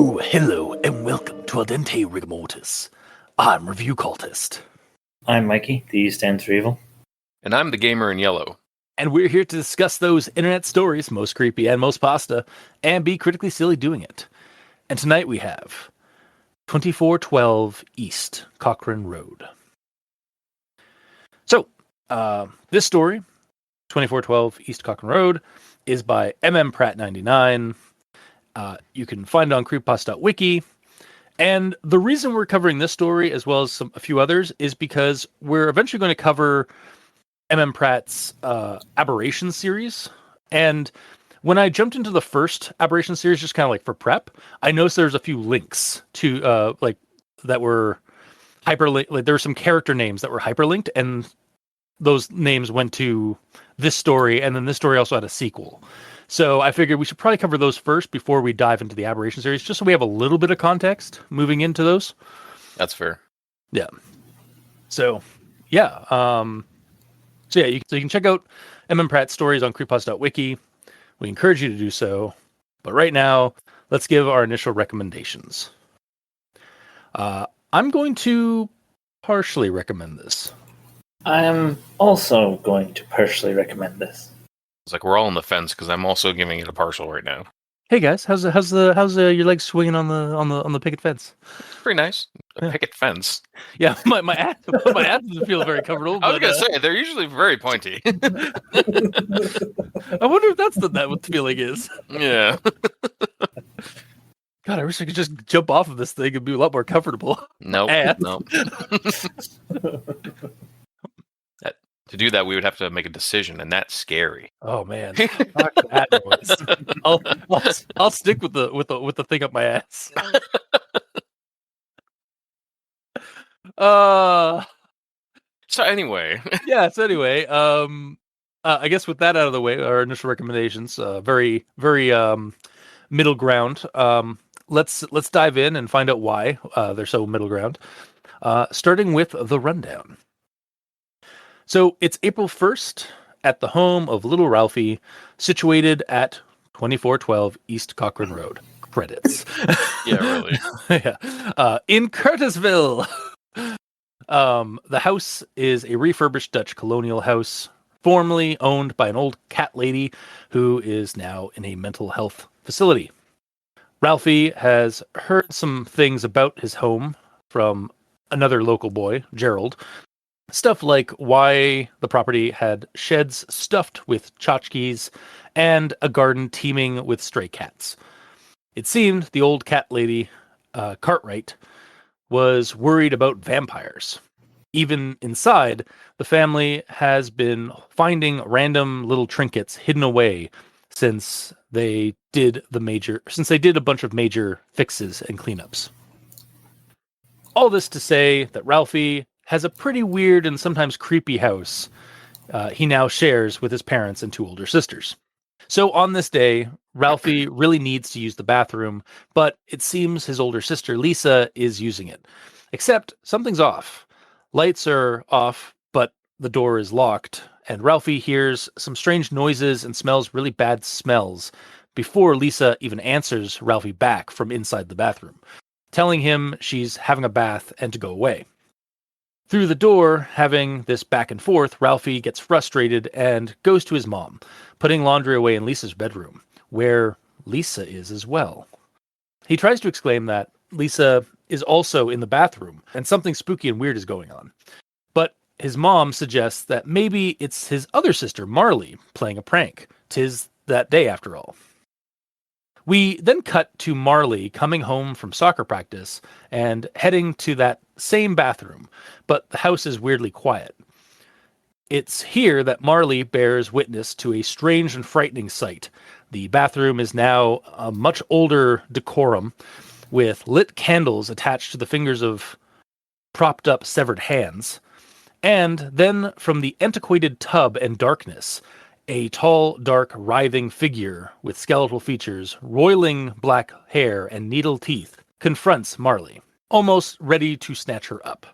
Oh, hello, and welcome to Al Dente Rigor Mortis. I'm Review Cultist. I'm Mikey, the E stands for evil. And I'm the gamer in yellow. And we're here to discuss those internet stories, most creepy and most pasta, and be critically silly doing it. And tonight we have 2412 East Cochrane Rd. So, this story, 2412 East Cochrane Rd, is by Pratt99. You can find it on Creepypasta.wiki. And the reason we're covering this story, as well as a few others, is because we're eventually going to cover Pratt's Aberration series. And when I jumped into the first Aberration series, just kind of like for prep, I noticed there's a few links to that were hyperlinked. Like there were some character names that were hyperlinked, and those names went to this story, and then this story also had a sequel. So I figured we should probably cover those first before we dive into the Aberration series, just so we have a little bit of context moving into those. That's fair. Yeah. So, yeah. You can check out Pratt's stories on Creepypasta.wiki. We encourage you to do so. But right now, let's give our initial recommendations. I'm going to partially recommend this. I'm also going to partially recommend this. It's like we're all on the fence because I'm also giving it a partial right now. Hey guys, how's your legs swinging on the picket fence? Pretty nice. A picket fence. Yeah, my ass doesn't feel very comfortable. I was gonna say they're usually very pointy. I wonder if that's what the feeling is. Yeah. God, I wish I could just jump off of this thing and be a lot more comfortable. Nope. To do that, we would have to make a decision, and that's scary. Oh man, fuck that noise. I'll stick with the thing up my ass. So anyway, I guess with that out of the way, our initial recommendations, very middle ground. Let's dive in and find out why they're so middle ground. Starting with the rundown. So it's April 1st at the home of little Ralphie, situated at 2412 East Cochrane Rd. Credits. Yeah, really. Yeah. In Curtisville. The house is a refurbished Dutch colonial house, formerly owned by an old cat lady who is now in a mental health facility. Ralphie has heard some things about his home from another local boy, Gerald. Stuff like why the property had sheds stuffed with tchotchkes and a garden teeming with stray cats. It seemed the old cat lady, Cartwright, was worried about vampires. Even inside, the family has been finding random little trinkets hidden away since they did a bunch of major fixes and cleanups. All this to say that Ralphie has a pretty weird and sometimes creepy house he now shares with his parents and two older sisters. So on this day, Ralphie really needs to use the bathroom, but it seems his older sister, Lisa, is using it. Except something's off. Lights are off, but the door is locked, and Ralphie hears some strange noises and smells really bad smells before Lisa even answers Ralphie back from inside the bathroom, telling him she's having a bath and to go away. Through the door, having this back and forth, Ralphie gets frustrated and goes to his mom, putting laundry away in Lisa's bedroom, where Lisa is as well. He tries to exclaim that Lisa is also in the bathroom and something spooky and weird is going on. But his mom suggests that maybe it's his other sister, Marley, playing a prank. 'Tis that day after all. We then cut to Marley coming home from soccer practice and heading to that same bathroom, but the house is weirdly quiet. It's here that Marley bears witness to a strange and frightening sight. The bathroom is now a much older decorum, with lit candles attached to the fingers of propped up severed hands. And then from the antiquated tub and darkness, A tall, dark, writhing figure with skeletal features, roiling black hair, and needle teeth confronts Marley, almost ready to snatch her up,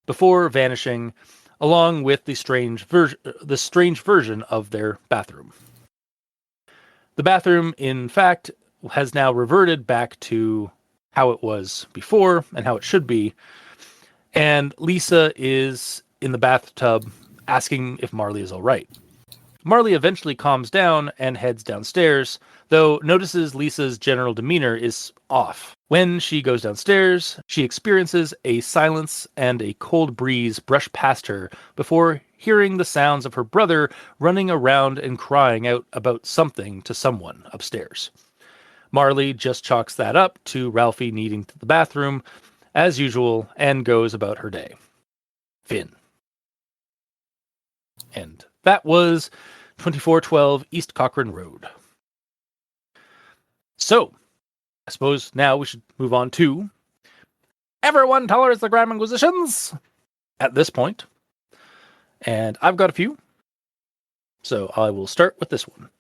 before vanishing, along with the strange version of their bathroom. The bathroom, in fact, has now reverted back to how it was before and how it should be. And Lisa is in the bathtub asking if Marley is all right. Marley eventually calms down and heads downstairs, though notices Lisa's general demeanor is off. When she goes downstairs, she experiences a silence and a cold breeze brush past her before hearing the sounds of her brother running around and crying out about something to someone upstairs. Marley just chalks that up to Ralphie needing to the bathroom, as usual, and goes about her day. Finn. And that was 2412 East Cochrane Road. So, I suppose now we should move on to Everyone Tolerates the Grand Inquisitions at this point. And I've got a few. So I will start with this one.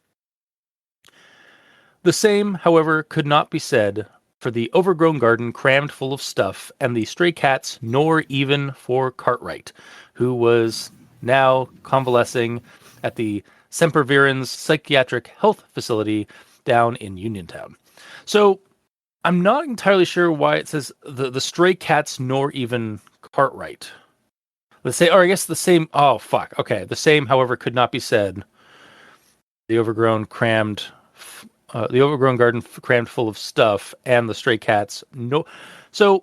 The same, however, could not be said for the overgrown garden crammed full of stuff and the stray cats, nor even for Cartwright, who was now convalescing at the Sempervirens Psychiatric Health Facility down in Uniontown. So I'm not entirely sure why it says the stray cats, nor even Cartwright. Let's say, or I guess the same. Oh, fuck. Okay. The same, however, could not be said. The overgrown garden crammed full of stuff and the stray cats. No. So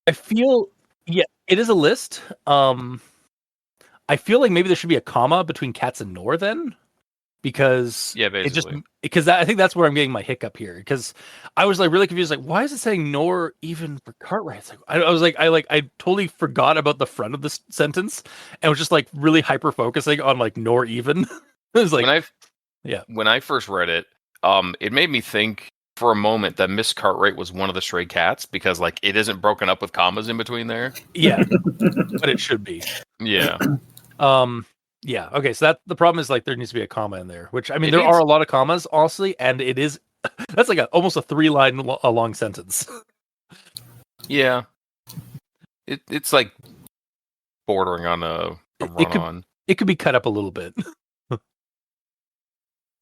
I feel, yeah, it is a list. I feel like maybe there should be a comma between cats and nor then. Because I think that's where I'm getting my hiccup here. Because I was like really confused, like why is it saying nor even for Cartwright? It's like I totally forgot about the front of this sentence and was just like really hyper focusing on like nor even. It was like when I first read it, it made me think for a moment that Miss Cartwright was one of the stray cats because like it isn't broken up with commas in between there. Yeah, but it should be. Yeah. Yeah. Okay. So the problem is like there needs to be a comma in there, which I mean there are a lot of commas, honestly, and it is that's like almost a 3-line long sentence. Yeah. It's like bordering on a run-on. It could be cut up a little bit.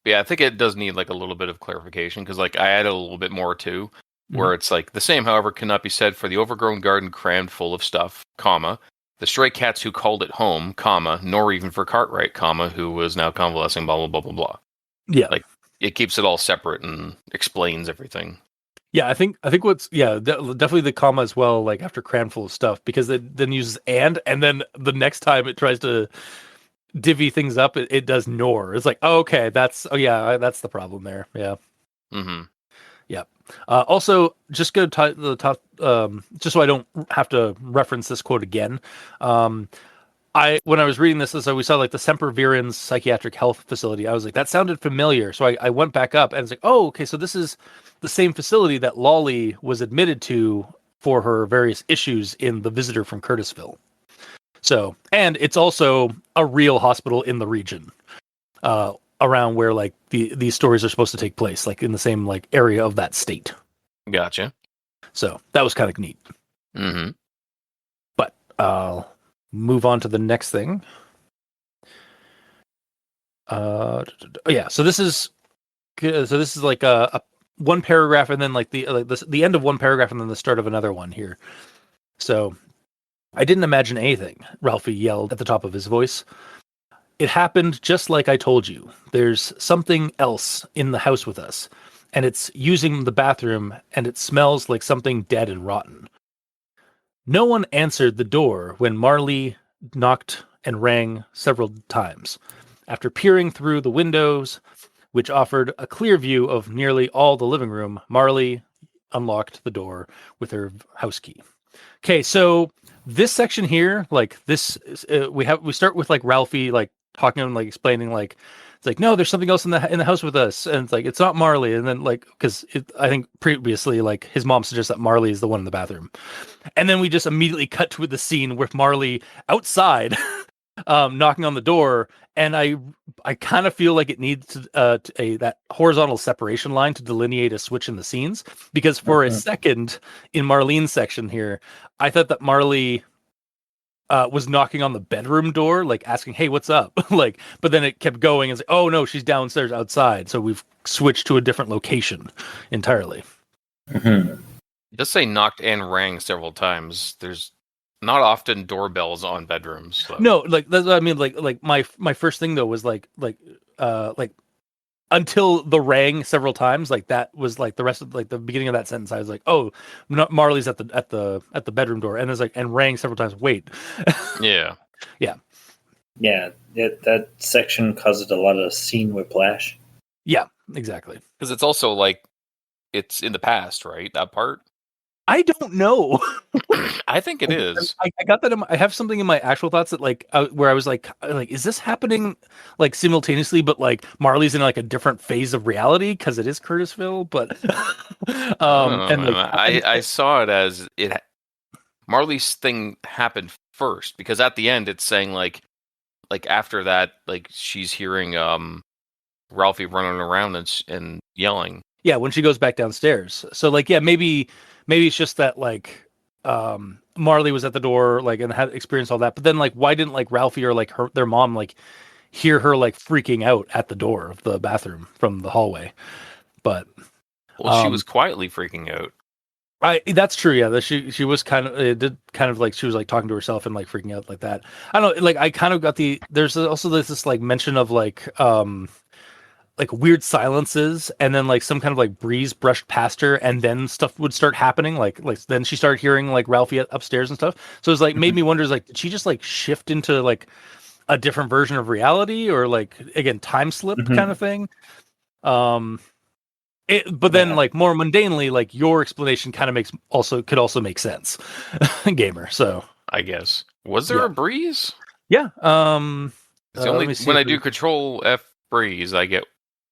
Yeah, I think it does need like a little bit of clarification because like I added a little bit more too, where it's like the same, however, cannot be said for the overgrown garden crammed full of stuff, comma. The stray cats who called it home, comma, nor even for Cartwright, comma, who was now convalescing, blah, blah, blah, blah, blah. Yeah. Like, it keeps it all separate and explains everything. Yeah, I think what's, definitely the comma as well, like after crammed full of stuff, because it then uses and then the next time it tries to divvy things up, it does nor. It's like, oh, okay, that's the problem there. Yeah. Mm-hmm. Yeah. Also, just go to the top, just so I don't have to reference this quote again. When I was reading this, so we saw like the Sempervirens Psychiatric Health Facility. I was like, that sounded familiar. So I went back up and it's like, oh, okay, so this is the same facility that Lolly was admitted to for her various issues in The Visitor from Curtisville. So, and it's also a real hospital in the region. Around where like these stories are supposed to take place, like in the same like area of that state. Gotcha. So that was kind of neat. Mm-hmm. But I'll move on to the next thing. Yeah. So this is like a one paragraph, and then like the end of one paragraph, and then the start of another one here. So I didn't imagine anything. Ralphie yelled at the top of his voice. It happened just like I told you. There's something else in the house with us, and it's using the bathroom, and it smells like something dead and rotten. No one answered the door when Marley knocked and rang several times. After peering through the windows, which offered a clear view of nearly all the living room, Marley unlocked the door with her house key. Okay, so this section here, like this, we start with like Ralphie like talking and like explaining like it's like no, there's something else in the house with us, and it's like it's not Marley, and then like because I think previously like his mom suggests that Marley is the one in the bathroom, and then we just immediately cut to the scene with Marley outside knocking on the door, and I kind of feel like it needs that horizontal separation line to delineate a switch in the scenes, because for a second in Marlene's section here, I thought that Marley was knocking on the bedroom door, like asking, "Hey, what's up?" Like, but then it kept going. And it's like, "Oh no, she's downstairs outside." So we've switched to a different location entirely. It does say knocked and rang several times. There's not often doorbells on bedrooms. So. No, like that's what I mean. Like my first thing though was like until the rang several times, like that was like the rest of like the beginning of that sentence. I was like, oh, Marley's at the bedroom door, and there's like and rang several times. Wait, yeah. That section causes a lot of scene whiplash. Yeah, exactly. Because it's also like it's in the past, right? That part. I don't know. I think it is. I got that. I have something in my actual thoughts that like where I was like, is this happening like simultaneously? But like Marley's in like a different phase of reality because it is Curtisville. But I saw it as Marley's thing happened first, because at the end it's saying like after that, like she's hearing Ralphie running around and yelling. Yeah, when she goes back downstairs. So like, yeah, maybe it's just that like Marley was at the door like and had experienced all that. But then like, why didn't like Ralphie or like their mom like hear her like freaking out at the door of the bathroom from the hallway? But she was quietly freaking out. That's true. Yeah, that she was kind of, it did kind of like she was like talking to herself and like freaking out like that. I don't know. Like I kind of got there's also this like mention of like weird silences, and then like some kind of like breeze brushed past her, and then stuff would start happening. Like then she started hearing like Ralphie upstairs and stuff. So it's like made me wonder, is like, did she just like shift into like a different version of reality, or like again time slip kind of thing? But then like more mundanely, like your explanation kind of could also make sense, gamer. So I guess, was there a breeze? Yeah. It's the only when I do Control F breeze, I get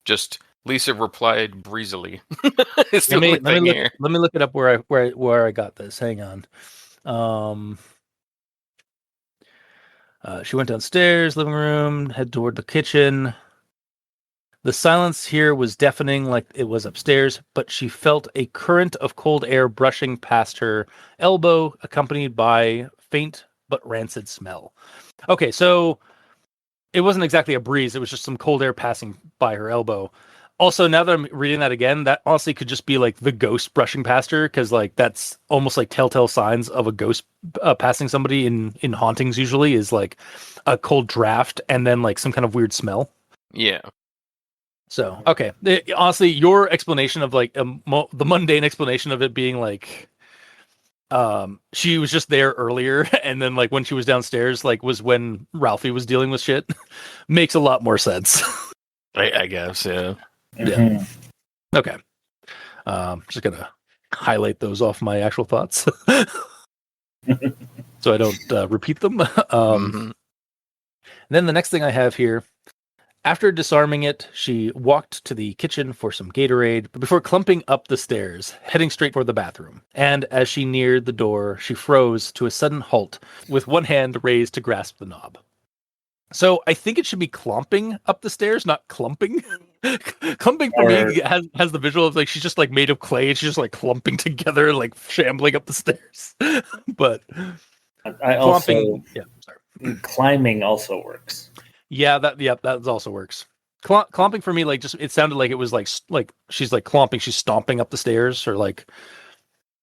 just Lisa replied breezily. It's the only thing here. Let me look it up where I got this. Hang on. She went downstairs, living room, head toward the kitchen. The silence here was deafening like it was upstairs, but she felt a current of cold air brushing past her elbow, accompanied by faint but rancid smell. Okay, so it wasn't exactly a breeze. It was just some cold air passing by her elbow. Also, now that I'm reading that again, that honestly could just be like the ghost brushing past her, because like that's almost like telltale signs of a ghost passing somebody in hauntings. Usually is like a cold draft and then like some kind of weird smell. Yeah. So okay, honestly, your explanation of like the mundane explanation of it being like she was just there earlier, and then like when she was downstairs like was when Ralphie was dealing with shit makes a lot more sense. I guess, yeah. Yeah. Okay. Just gonna highlight those off my actual thoughts so I don't repeat them. Then the next thing I have here: after disarming it, she walked to the kitchen for some Gatorade, but before clumping up the stairs, heading straight for the bathroom. And as she neared the door, she froze to a sudden halt, with one hand raised to grasp the knob. So I think it should be clomping up the stairs, not clumping. Clumping for me has the visual of like she's just like made of clay and she's just like clumping together, like shambling up the stairs. But I also climbing also works. Yeah, that also works. Clomping for me, like just it sounded like it was like she's like clomping, she's stomping up the stairs, or like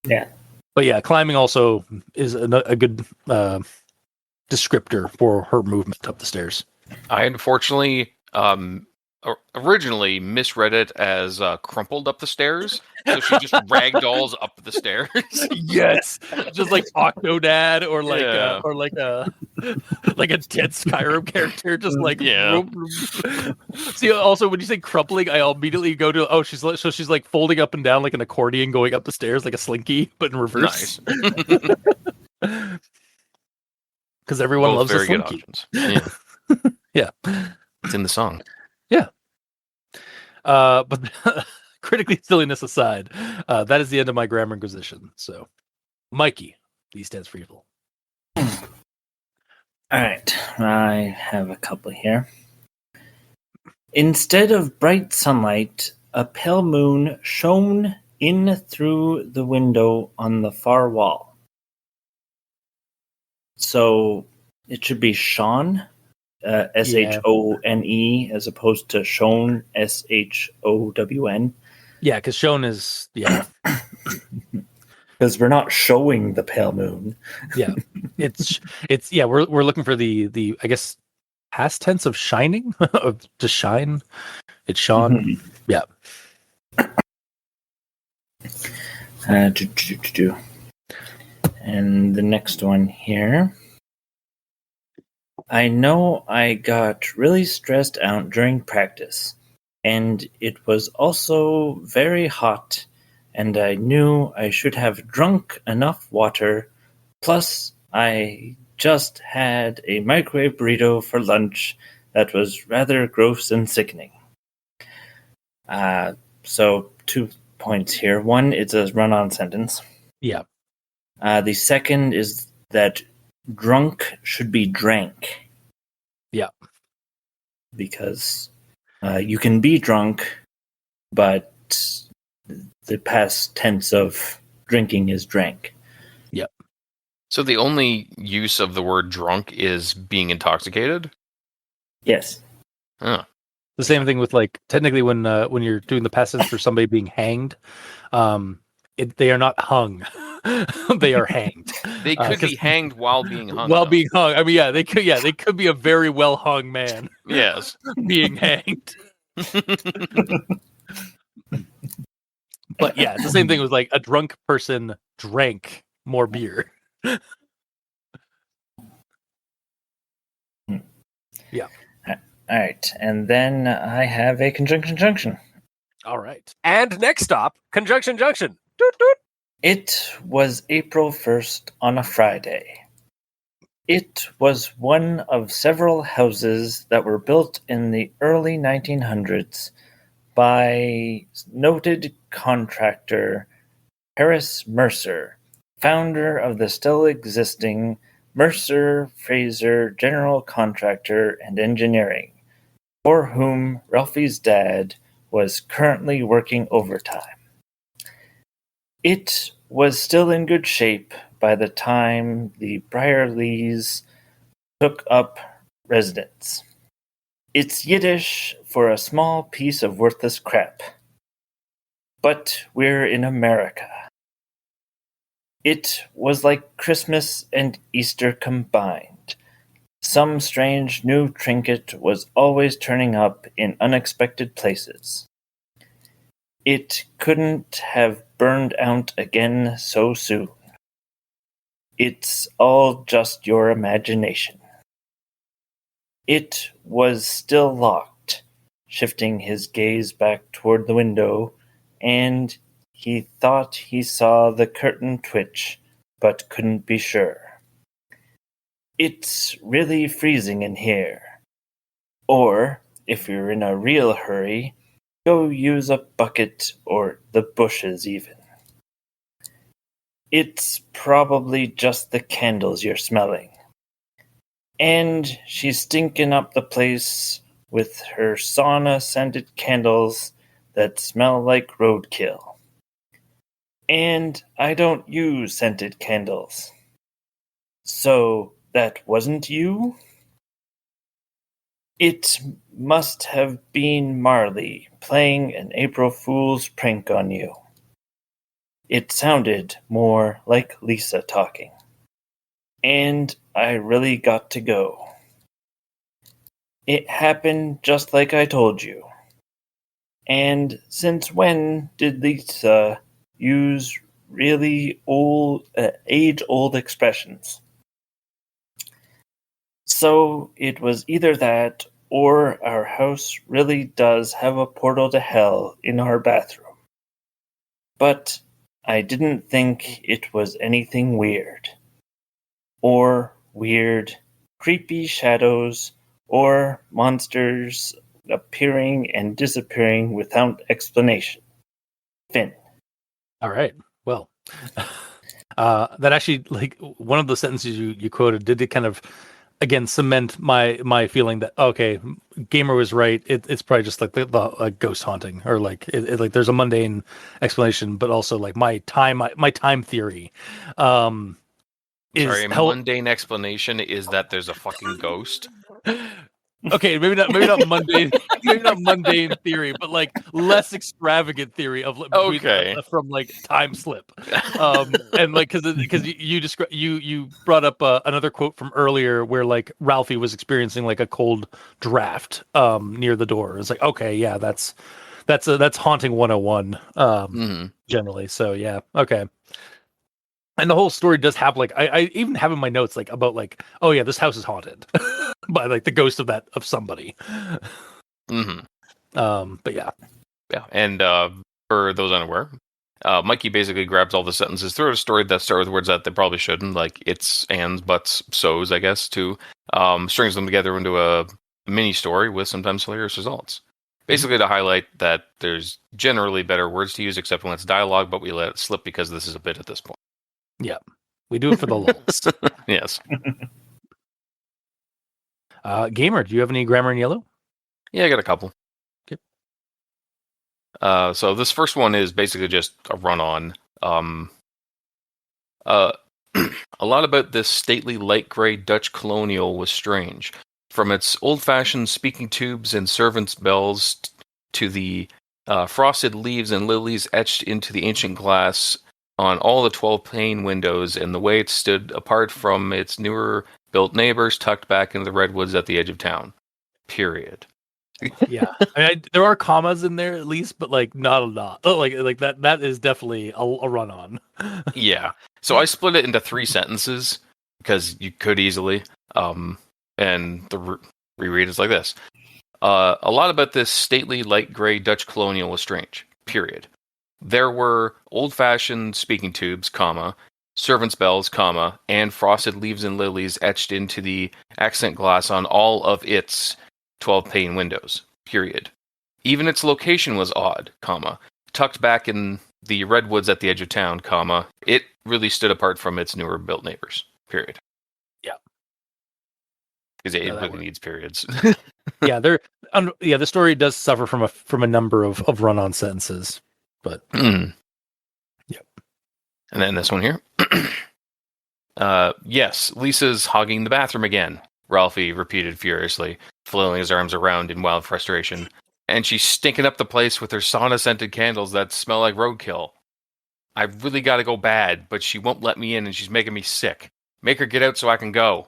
yeah. But yeah, climbing also is a good descriptor for her movement up the stairs. I unfortunately originally misread it as crumpled up the stairs, so she just ragdolls up the stairs. Yes, just like Octodad, or like like a dead Skyrim character, just like See, also when you say crumpling, I immediately go to she's like folding up and down like an accordion, going up the stairs like a slinky, but in reverse. Nice. Because everyone loves a slinky. Yeah. Yeah, it's in the song. Yeah. But critically silliness aside, that is the end of my grammar inquisition. So, Mikey, D stands for evil. All right, I have a couple here. Instead of bright sunlight, a pale moon shone in through the window on the far wall. So it should be Sean, Shone, as opposed to Shone, Shown. Yeah, because shown is Because we're not showing the pale moon. yeah. It's we're looking for the I guess past tense of shining of to shine. It's shone. Mhm. Yeah. And the next one here. I know I got really stressed out during practice, and it was also very hot, and I knew I should have drunk enough water. Plus, I just had a microwave burrito for lunch that was rather gross and sickening. So 2 points here. One, it's a run-on sentence. Yeah. The second is that drunk should be drank. Yeah. Because you can be drunk, but the past tense of drinking is drank. Yep. So the only use of the word drunk is being intoxicated? Yes. Oh. The same thing with like technically when you're doing the past tense for somebody being hanged, they are not hung. They are hanged. They could be hanged while being hung. While being hung. I mean, yeah, they could be a very well hung man. Yes. Being hanged. But yeah, it's the same thing with like a drunk person drank more beer. Yeah. All right. And then I have a conjunction junction. All right. And next stop, conjunction junction. Doot, doot. It was April 1st on a Friday. It was one of several houses that were built in the early 1900s by noted contractor Harris Mercer, founder of the still existing Mercer Fraser General Contractor and Engineering, for whom Ralphie's dad was currently working overtime. It was still in good shape by the time the Brierleys took up residence. It's Yiddish for a small piece of worthless crap. But we're in America. It was like Christmas and Easter combined. Some strange new trinket was always turning up in unexpected places. It couldn't have burned out again so soon. It's all just your imagination. It was still locked, shifting his gaze back toward the window, and he thought he saw the curtain twitch, but couldn't be sure. It's really freezing in here. Or, if you're in a real hurry, go use a bucket or the bushes even. It's probably just the candles you're smelling. And she's stinking up the place with her sauna-scented candles that smell like roadkill. And I don't use scented candles. So that wasn't you? It must have been Marley playing an April Fool's prank on you. It sounded more like Lisa talking. And I really got to go. It happened just like I told you. And since when did Lisa use really old, age-old expressions? So it was either that, or our house really does have a portal to hell in our bathroom. But I didn't think it was anything weird. Or weird, creepy shadows, or monsters appearing and disappearing without explanation. Finn. All right. Well, that actually, like one of the sentences you quoted, did it kind of again cement my feeling that okay, Gamer was right. It's probably just like the like ghost haunting, or like like there's a mundane explanation, but also like my time theory. Is Sorry, a how mundane explanation is that there's a fucking ghost. okay, maybe not mundane, maybe not mundane theory, but like less extravagant theory of Okay. from like time slip, and like because you brought up another quote from earlier where like Ralphie was experiencing like a cold draft near the door. It's like okay, yeah, that's haunting 101 generally. So yeah, okay. And the whole story does have like I even have in my notes like about like oh yeah, this house is haunted by like the ghost of somebody. But yeah. And for those unaware, Mikey basically grabs all the sentences throughout a story that start with words that they probably shouldn't, like it's, ands, buts, so's, I guess, too. Strings them together into a mini story with sometimes hilarious results. Basically to highlight that there's generally better words to use except when it's dialogue, but we let it slip because this is a bit at this point. Yeah. We do it for the lulz. Yes. Gamer, do you have any grammar in yellow? Yeah, I got a couple. Okay. So this first one is basically just a run-on. A lot about this stately light gray Dutch colonial was strange. From its old-fashioned speaking tubes and servants' bells to the frosted leaves and lilies etched into the ancient glass on all the 12-pane windows, and the way it stood apart from its newer built neighbors tucked back into the redwoods at the edge of town. Period. Yeah, I mean, there are commas in there at least, but like not a lot. Oh, like that is definitely a run on. Yeah. So I split it into 3 sentences because you could easily. And the reread is like this. A lot about this stately light gray Dutch colonial was strange. Period. There were old-fashioned speaking tubes, comma, servants' bells, comma, and frosted leaves and lilies etched into the accent glass on all of its 12-pane windows. Period. Even its location was odd, comma, tucked back in the redwoods at the edge of town, comma. It really stood apart from its newer built neighbors. Period. Yeah. Because it really needs periods. Yeah, the story does suffer from a number of run-on sentences, but yep. And then this one here. Yes, Lisa's hogging the bathroom again, Ralphie repeated furiously, flailing his arms around in wild frustration. And she's stinking up the place with her sauna-scented candles that smell like roadkill. I've really got to go bad, but she won't let me in and she's making me sick. Make her get out so I can go.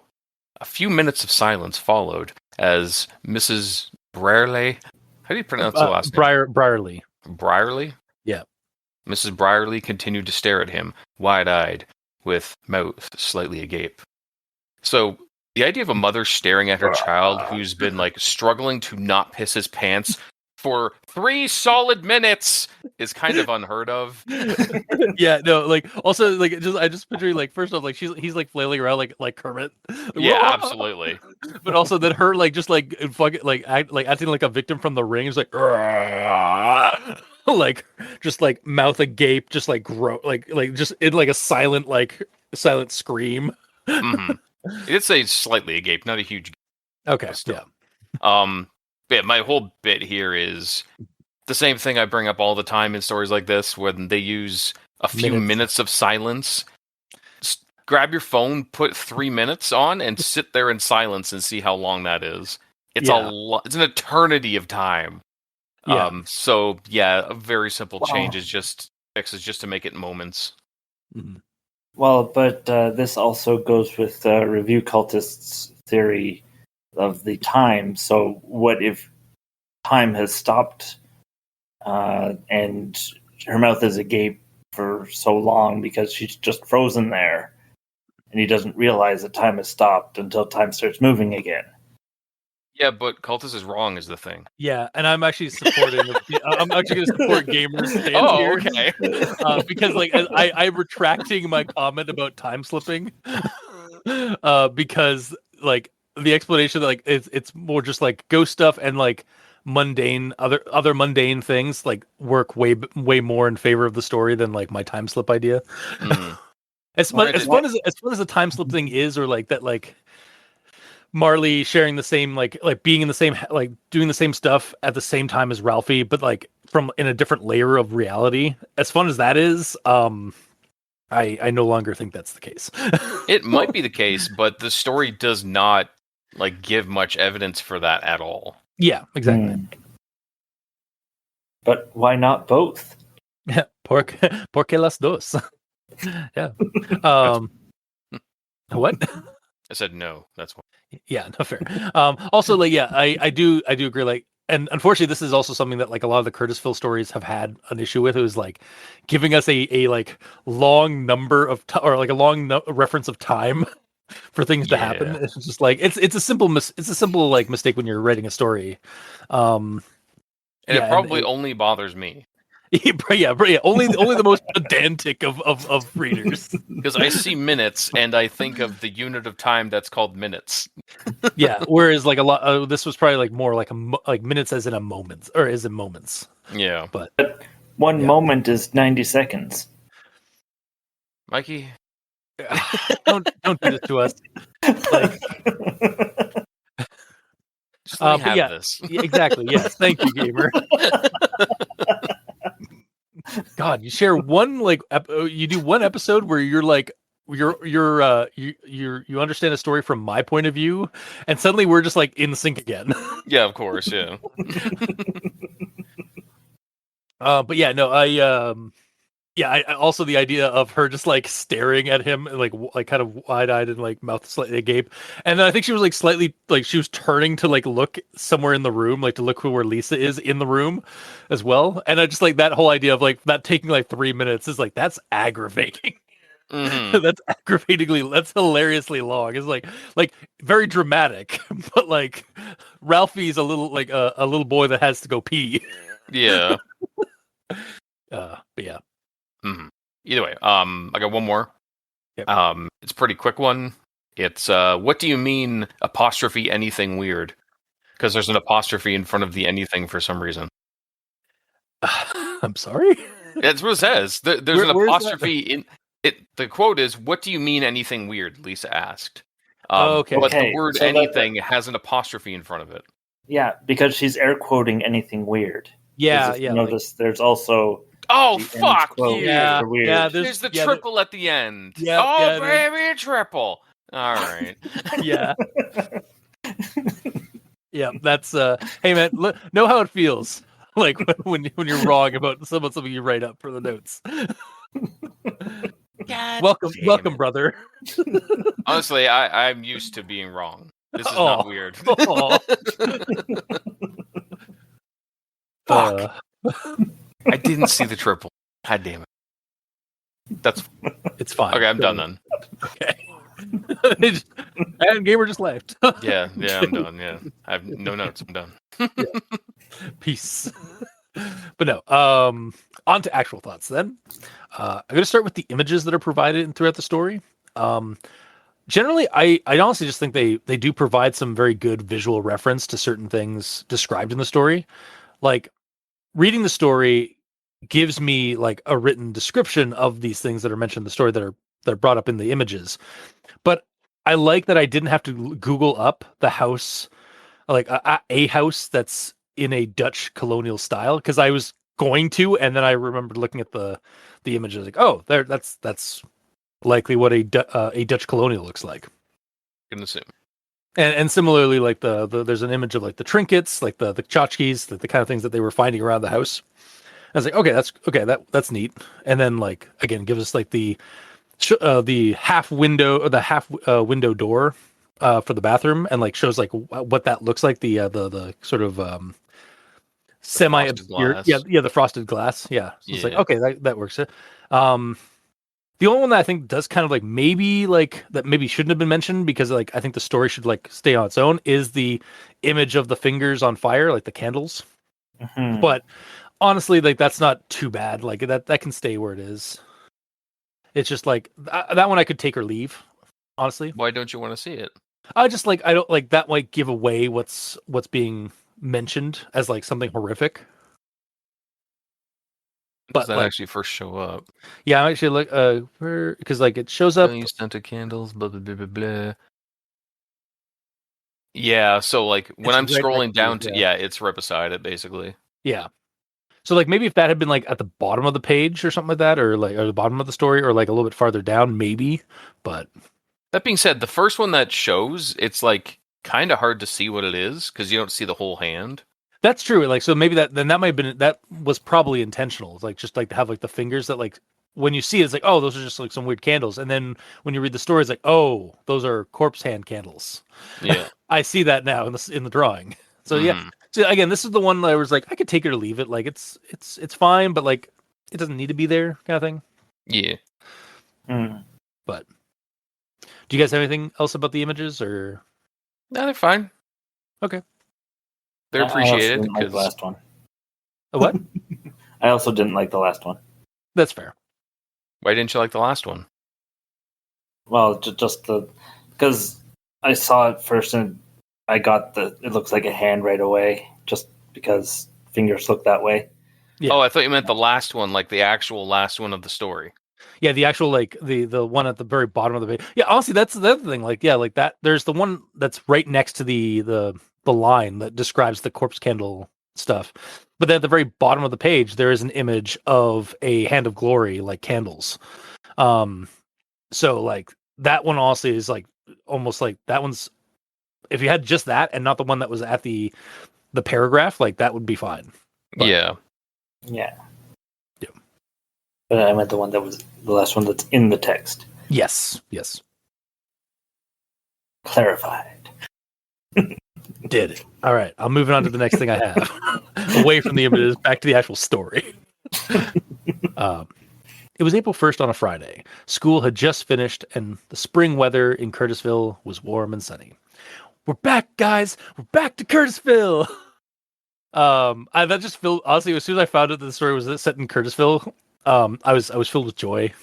A few minutes of silence followed as Mrs. Brierley... How do you pronounce the last name? Brierley. Brierley? Yeah. Mrs. Brierley continued to stare at him, wide-eyed, with mouth slightly agape. So, the idea of a mother staring at her child who's been, like, struggling to not piss his pants for 3 solid minutes is kind of unheard of. Yeah, no, like, also, like, I just picture, like, first off, like, he's, like, flailing around like Kermit. Yeah, absolutely. But also that her, like, just, like, fucking, like, acting like a victim from The Ring is like, like, just, like, mouth agape, just, like, like, just in, like, a silent scream. Mm-hmm. It did say slightly agape, not a huge. Okay, yeah. But my whole bit here is the same thing I bring up all the time in stories like this, when they use a few minutes of silence. Just grab your phone, put 3 minutes on, and sit there in silence and see how long that is. It's it's an eternity of time. Yeah. So yeah, a very simple change is just to make it moments. Mm-hmm. Well, but this also goes with Review Cultist's theory of the time. So what if time has stopped and her mouth is agape for so long because she's just frozen there and he doesn't realize that time has stopped until time starts moving again? Yeah, but Cultist is wrong is the thing. Yeah, and I'm actually supporting. I'm actually going to support Gamer's stance here. Okay. Because like I'm retracting my comment about time slipping, because like the explanation that like it's more just like ghost stuff and like mundane other mundane things like work way more in favor of the story than like my time slip idea. As fun as the time slip thing is, or like that, like Marley sharing the same like being in the same like doing the same stuff at the same time as Ralphie, but like from in a different layer of reality. As fun as that is, I no longer think that's the case. It might be the case, but the story does not like give much evidence for that at all. Yeah, exactly. But why not both? Yeah, porque las dos. Yeah. What? I said no. That's why. Yeah, no fair. Also, like, yeah, I do agree. Like, and unfortunately, this is also something that like a lot of the Curtisville stories have had an issue with. It was like giving us a like long number of or like a long reference of time for things to happen. It's just like it's a simple like mistake when you're writing a story. And it probably only bothers me. Yeah. Only the most pedantic of readers. Because I see minutes and I think of the unit of time that's called minutes. Yeah, whereas like a lot, this was probably like more like like minutes as in a moment or as in moments. Yeah, but one moment is 90 seconds. Mikey, don't do this to us. Like, just let me have this. Exactly. Yes, thank you, gamer. God, you share one like you do one episode where you're like you understand a story from my point of view, and suddenly we're just like in sync again. Yeah, of course, yeah. But yeah, no, I also the idea of her just like staring at him like kind of wide-eyed and like mouth slightly agape, and then I think she was like slightly like she was turning to like look somewhere in the room, like to look where Lisa is in the room as well. And I just like that whole idea of like that taking like 3 minutes is like that's aggravating. Mm-hmm. That's hilariously long. It's like very dramatic, but like Ralphie's a little like a little boy that has to go pee. Yeah. But yeah. Mm-hmm. Either way, I got one more. Yep. It's a pretty quick one. It's what do you mean apostrophe anything weird? Because there's an apostrophe in front of the anything for some reason. I'm sorry. That's what it says. There's an apostrophe in it. The quote is, "What do you mean anything weird?" Lisa asked. Okay. But the word anything has an apostrophe in front of it. Yeah, because she's air quoting anything weird. Yeah, Notice there's also. Oh fuck yeah! Yeah, there's the triple at the end. Yeah, baby, triple. All right. Yeah. Yeah, that's hey man, know how it feels like when you're wrong about something you write up for the notes. Welcome, brother. Honestly, I'm used to being wrong. This is not weird. Fuck. I didn't see the triple. God damn it. It's fine. Okay, I'm done then. Okay. And gamer just left. yeah, I'm done. Yeah, I have no notes. I'm done. Yeah. Peace. But no. On to actual thoughts then. I'm going to start with the images that are provided throughout the story. Generally, I honestly just think they do provide some very good visual reference to certain things described in the story. Like reading the story gives me like a written description of these things that are mentioned in the story that are brought up in the images. But I like that I didn't have to Google up the house, like a house that's in a Dutch colonial style, because I was going to, and then I remembered looking at the images, like, oh, that's likely what a Dutch colonial looks like. I can assume. And similarly, like the there's an image of like the trinkets, like the tchotchkes, the kind of things that they were finding around the house. I was like, that's neat. And then like again, gives us like the half window or the half window door for the bathroom, and like shows like what that looks like, the sort of semi obscure, the frosted glass. Yeah, so it's like okay, that works. The only one that I think does kind of like maybe shouldn't have been mentioned, because like I think the story should like stay on its own, is the image of the fingers on fire, like the candles. Mm-hmm. But honestly, like that's not too bad. Like that can stay where it is. It's just like that one I could take or leave. Honestly, why don't you want to see it? I don't like that might give away what's being mentioned as like something horrific. Does that actually first show up? Yeah, I'm actually like because like it shows up. You scented candles, blah blah blah blah blah. Yeah, so like when It's I'm right scrolling next to down it, to yeah. it's right beside it basically. Yeah. So like maybe if that had been like at the bottom of the page or something like that, or like or the bottom of the story, or like a little bit farther down, maybe. But That being said, the first one that shows, it's like kind of hard to see what it is because you don't see the whole hand. that's true. Like so maybe that might have been that was probably intentional. Like just like to have like the fingers that like when you see it, it's like, oh, those are just like some weird candles. And then when you read the story, it's like, oh, those are corpse hand candles. Yeah. I see that now in the drawing. So yeah. Mhm. So again, this is the one that I was like, I could take it or leave it. Like it's fine, but like it doesn't need to be there, kind of thing. Yeah. Mm. But do you guys have anything else about the images or? No, they're fine. Okay. They're I also appreciated didn't like the because last one. A what? I also didn't like the last one. That's fair. why didn't you like the last one? Well, just the because I saw it first and I got it looks like a hand right away, just because fingers look that way. Yeah. Oh, I thought you meant the last one, like the actual last one of the story. Yeah, the actual like the one at the very bottom of the page. Yeah, honestly, that's the other thing. Like, yeah, like that. There's the one that's right next to the line that describes the corpse candle stuff. But then at the very bottom of the page, there is an image of a hand of glory, like candles. So like that one also is like almost like that one's. If you had just that and not the one that was at the paragraph, like that would be fine. But- Yeah. Yeah. Yeah. But I meant the one that was the last one that's in the text. Yes. Yes. Clarified. Did it. All right. I'm moving on to the next thing I have. Away from the images, back to the actual story. It was April 1st on a Friday. School had just finished, and the spring weather in Curtisville was warm and sunny. We're back, guys. We're back to Curtisville. That just filled. Honestly, as soon as I found out that the story was set in Curtisville, I was filled with joy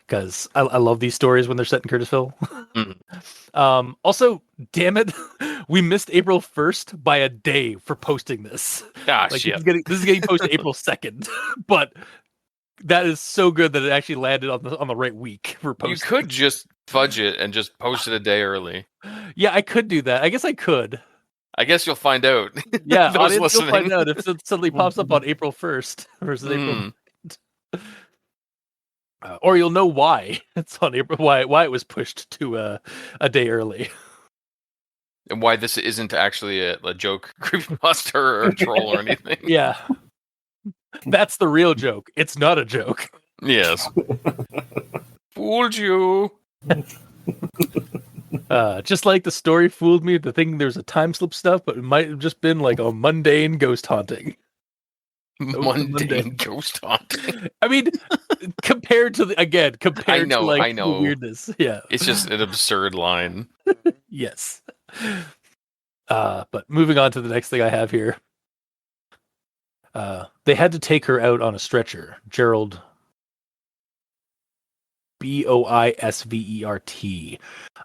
because I love these stories when they're set in Curtisville. Also, damn it, we missed April 1st by a day for posting this. Ah, Like shit. this is getting posted April 2nd, but that is so good that it actually landed on the right week for You posting. could just fudge it and just post it a day early. Yeah, I could do that. I guess I could. I guess you'll find out. Yeah, Those audience, you'll find listening. out if it suddenly pops up on April 1st versus April. Or you'll know why it's on April. Why it was pushed to a day early. And why this isn't actually a joke creepypasta or a troll or anything. Yeah, that's the real joke. It's not a joke. Yes. Fooled you. Just like the story fooled me to think there's a time slip stuff, but it might have just been like a mundane ghost haunting. Mundane ghost haunting. I mean, compared to compared to like I know. the weirdness. Yeah. It's just an absurd line. Yes. But moving on to the next thing I have here. They had to take her out on a stretcher. Gerald Boisvert.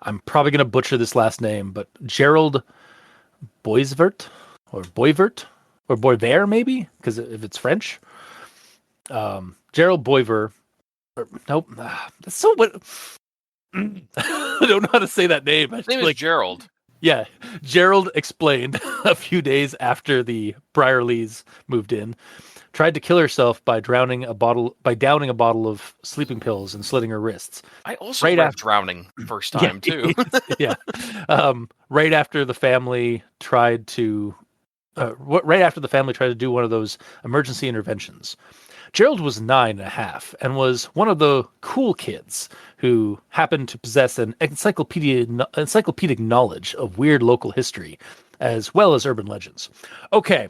I'm probably gonna butcher this last name, but Gerald Boisvert or Boisvert maybe, because if it's French. Gerald Boisvert. Nope. That's so what. I don't know how to say that name. His name is Gerald. Yeah, Gerald explained a few days after the Briarleys moved in, tried to kill herself by downing a bottle of sleeping pills and slitting her wrists. I also Right read after- Drowning first time too. Yeah, right after the family tried to, do one of those emergency interventions. Gerald was 9.5 and was one of the cool kids who happened to possess an encyclopedic knowledge of weird local history, as well as urban legends. Okay,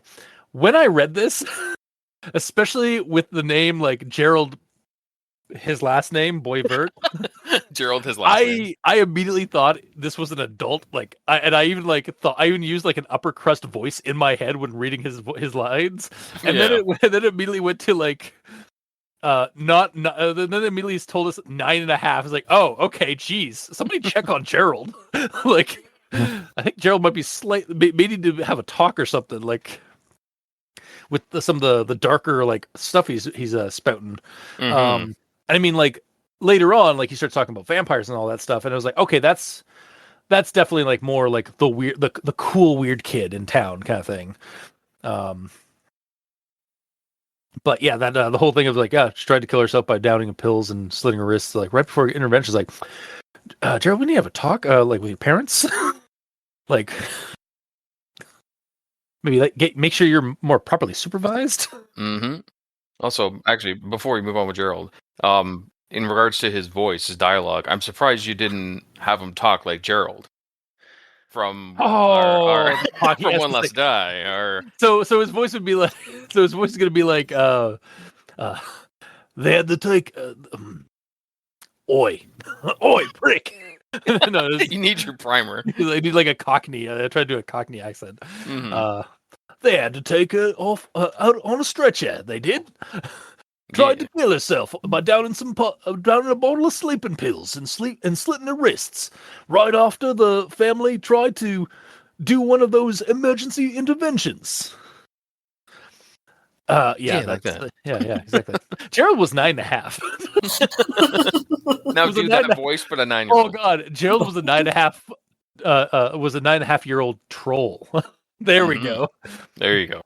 when I read this, especially with the name like Gerald, his last name, Boisvert, Gerald, his last name. I immediately thought this was an adult, like, I even used like an upper crust voice in my head when reading his lines, and then it immediately went to like, then it immediately told us 9.5. It's like, oh, okay, geez, somebody check on Gerald. Like, I think Gerald might be maybe to have a talk or something, like with some of the darker like stuff he's spouting. Mhm. And I mean, like later on, like he starts talking about vampires and all that stuff, and I was like, okay, that's that's definitely like more like the weird, the cool weird kid in town kind of thing. But yeah, that the whole thing of like, she tried to kill herself by downing pills and slitting her wrists. Like right before intervention, like, Gerald, we need to have a talk, like with your parents, like maybe like make sure you're more properly supervised. Mm-hmm. Also, actually, before we move on with Gerald, in regards to his voice, his dialogue, I'm surprised you didn't have him talk like Gerald from our from One Less Die. Or so his voice would be like, so his voice is gonna be like, they had to take, oi, oi, prick. No, you need your primer. I need like a Cockney. I tried to do a Cockney accent. Mm-hmm. They had to take her off out on a stretcher. They did. Tried to kill herself by downing a bottle of sleeping pills and slitting her wrists. Right after the family tried to do one of those emergency interventions. Like that. Yeah, exactly. Gerald was 9.5. Now do that voice, but a 9-year-old. Oh God, Gerald was a 9.5. Was a 9.5-year-old troll. There we go. There you go.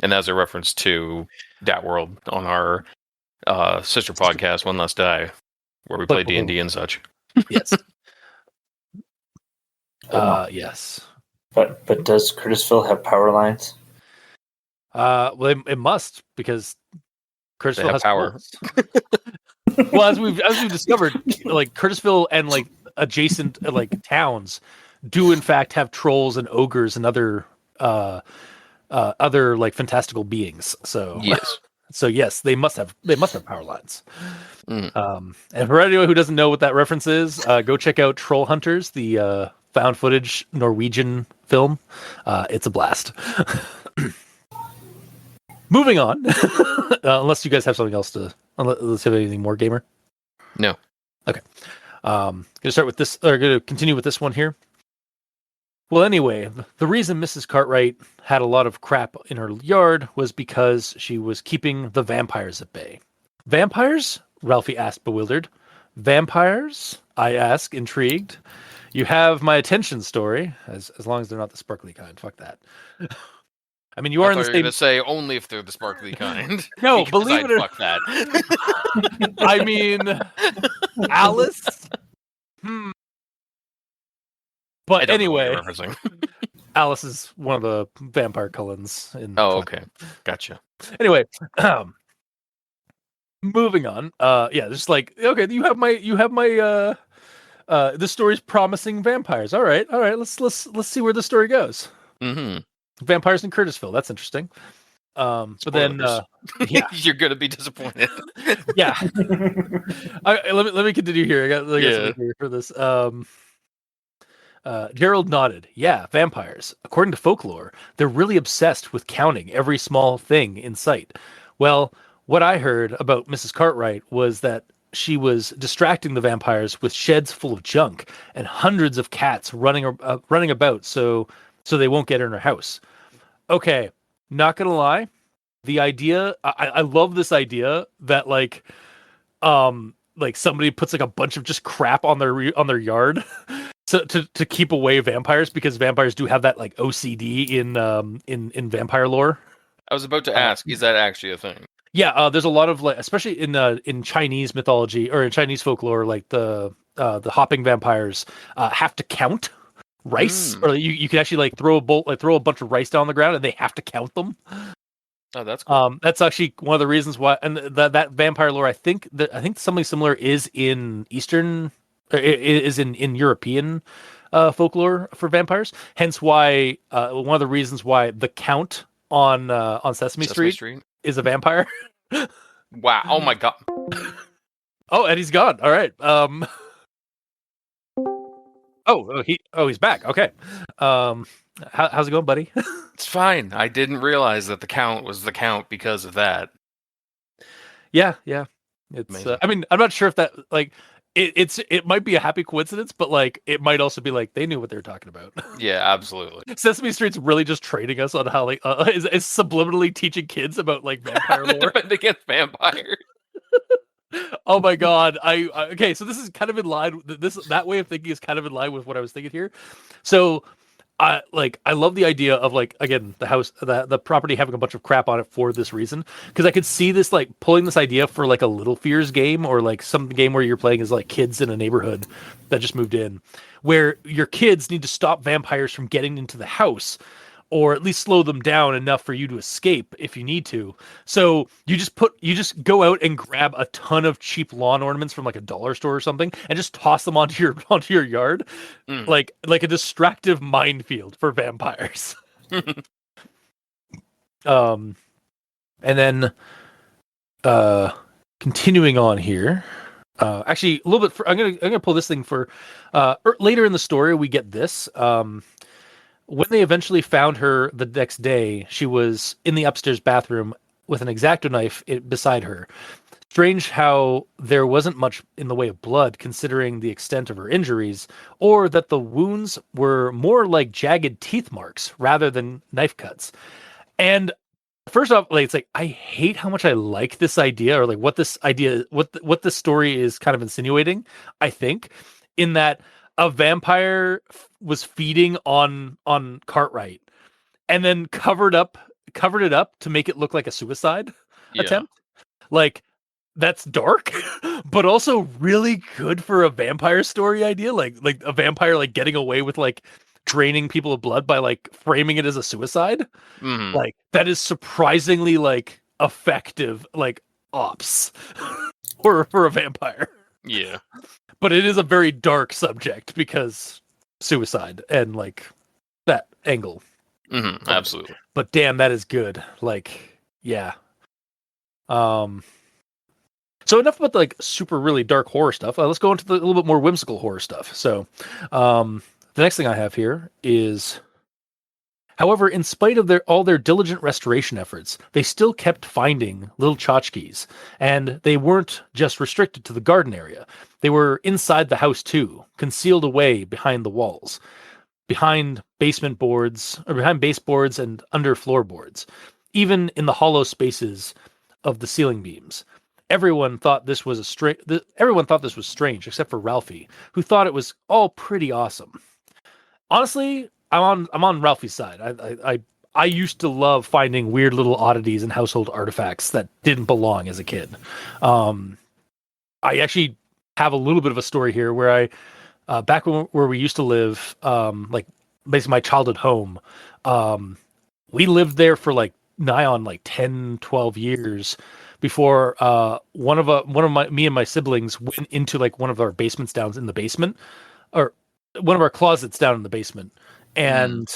And as a reference to Dat World on our sister podcast, One Less Die, where we play D&D and such. Yes. Yes. But does Curtisville have power lines? Well, it must, because Curtisville has power. Well, as we've discovered, like Curtisville and like adjacent like towns do in fact have trolls and ogres and other like fantastical beings. So yes. So yes, they must have power lines. And for anyone who doesn't know what that reference is, go check out Troll Hunters, the found footage Norwegian film. It's a blast. Moving on, unless you guys have something else to, unless you have anything more, gamer. No. Okay. Gonna start with this, or gonna continue with this one here. Well, anyway, the reason Mrs. Cartwright had a lot of crap in her yard was because she was keeping the vampires at bay. Vampires? Ralphie asked, bewildered. Vampires? I ask, intrigued. You have my attention, story, as long as they're not the sparkly kind. Fuck that. I mean, you are in the same. Going to say only if they're the sparkly kind. No, believe it or fuck that. I mean, Alice. But anyway, Alice is one of the vampire Cullens. Okay, gotcha. Anyway, moving on. Just like, okay, you have my. This story's promising vampires. All right. Let's see where the story goes. Mm-hmm. Vampires in Curtisville. That's interesting. But then, yeah, you're gonna be disappointed. Yeah. Let me continue here. I got something here for this. Gerald nodded. Yeah, vampires. According to folklore, they're really obsessed with counting every small thing in sight. Well, what I heard about Mrs. Cartwright was that she was distracting the vampires with sheds full of junk and hundreds of cats running about, so they won't get her in her house. Okay, not gonna lie, the idea, I love this idea that like somebody puts like a bunch of just crap on their yard to keep away vampires, because vampires do have that like OCD in vampire lore. I was about to ask, is that actually a thing? Yeah, there's a lot of like, especially in Chinese mythology or in Chinese folklore, like the hopping vampires have to count rice, or you can actually like throw a bunch of rice down on the ground and they have to count them. Oh, that's cool. That's actually one of the reasons why, and that vampire lore, I think something similar is in Eastern, is in European folklore for vampires. Hence why one of the reasons why the Count on Sesame Street is a vampire. Wow! Oh my god! Oh, and he's gone. All right. He's back. Okay. How's it going, buddy? It's fine. I didn't realize that the Count was the Count because of that. Yeah. It's. I mean, I'm not sure if that like it might be a happy coincidence, but like it might also be like they knew what they were talking about. Yeah, absolutely. Sesame Street's really just training us on how like is subliminally teaching kids about like vampire lore against vampires. Oh my god! Okay, so this is kind of in line. That way of thinking is kind of in line with what I was thinking here. So, I love the idea of like again the house, the property having a bunch of crap on it for this reason, because I could see this like pulling this idea for like a Little Fears game or like some game where you're playing as like kids in a neighborhood that just moved in, where your kids need to stop vampires from getting into the house, or at least slow them down enough for you to escape if you need to. So you just go out and grab a ton of cheap lawn ornaments from like a dollar store or something and just toss them onto your yard, like a distractive minefield for vampires. And then continuing on here. Actually, a little bit. I'm gonna pull this thing for later in the story. We get this. When they eventually found her the next day, she was in the upstairs bathroom with an X-Acto knife beside her. Strange how there wasn't much in the way of blood, considering the extent of her injuries, or that the wounds were more like jagged teeth marks rather than knife cuts. And first off, like it's like I hate how much I like this idea, or like what this idea, what this story is kind of insinuating. I think in that a vampire was feeding on Cartwright, and then covered it up to make it look like a suicide attempt. Like that's dark, but also really good for a vampire story idea. Like a vampire like getting away with like draining people of blood by like framing it as a suicide. Like that is surprisingly like effective like ops for a vampire. Yeah. But it is a very dark subject because suicide and like that angle. Absolutely. But damn, that is good. Like, yeah. So enough about like super really dark horror stuff. Let's go into the a little bit more whimsical horror stuff. So, the next thing I have here is, however, in spite of all their diligent restoration efforts, they still kept finding little tchotchkes, and they weren't just restricted to the garden area. They were inside the house too, concealed away behind the walls, behind baseboards and under floorboards, even in the hollow spaces of the ceiling beams. Everyone thought this was strange, except for Ralphie, who thought it was all pretty awesome. Honestly, I'm on Ralphie's side. I used to love finding weird little oddities and household artifacts that didn't belong as a kid. I actually have a little bit of a story here where I back where we used to live, like basically my childhood home. We lived there for like nigh on like 10, 12 years before one of me and my siblings went into like one of our basements down in the basement, or one of our closets down in the basement. And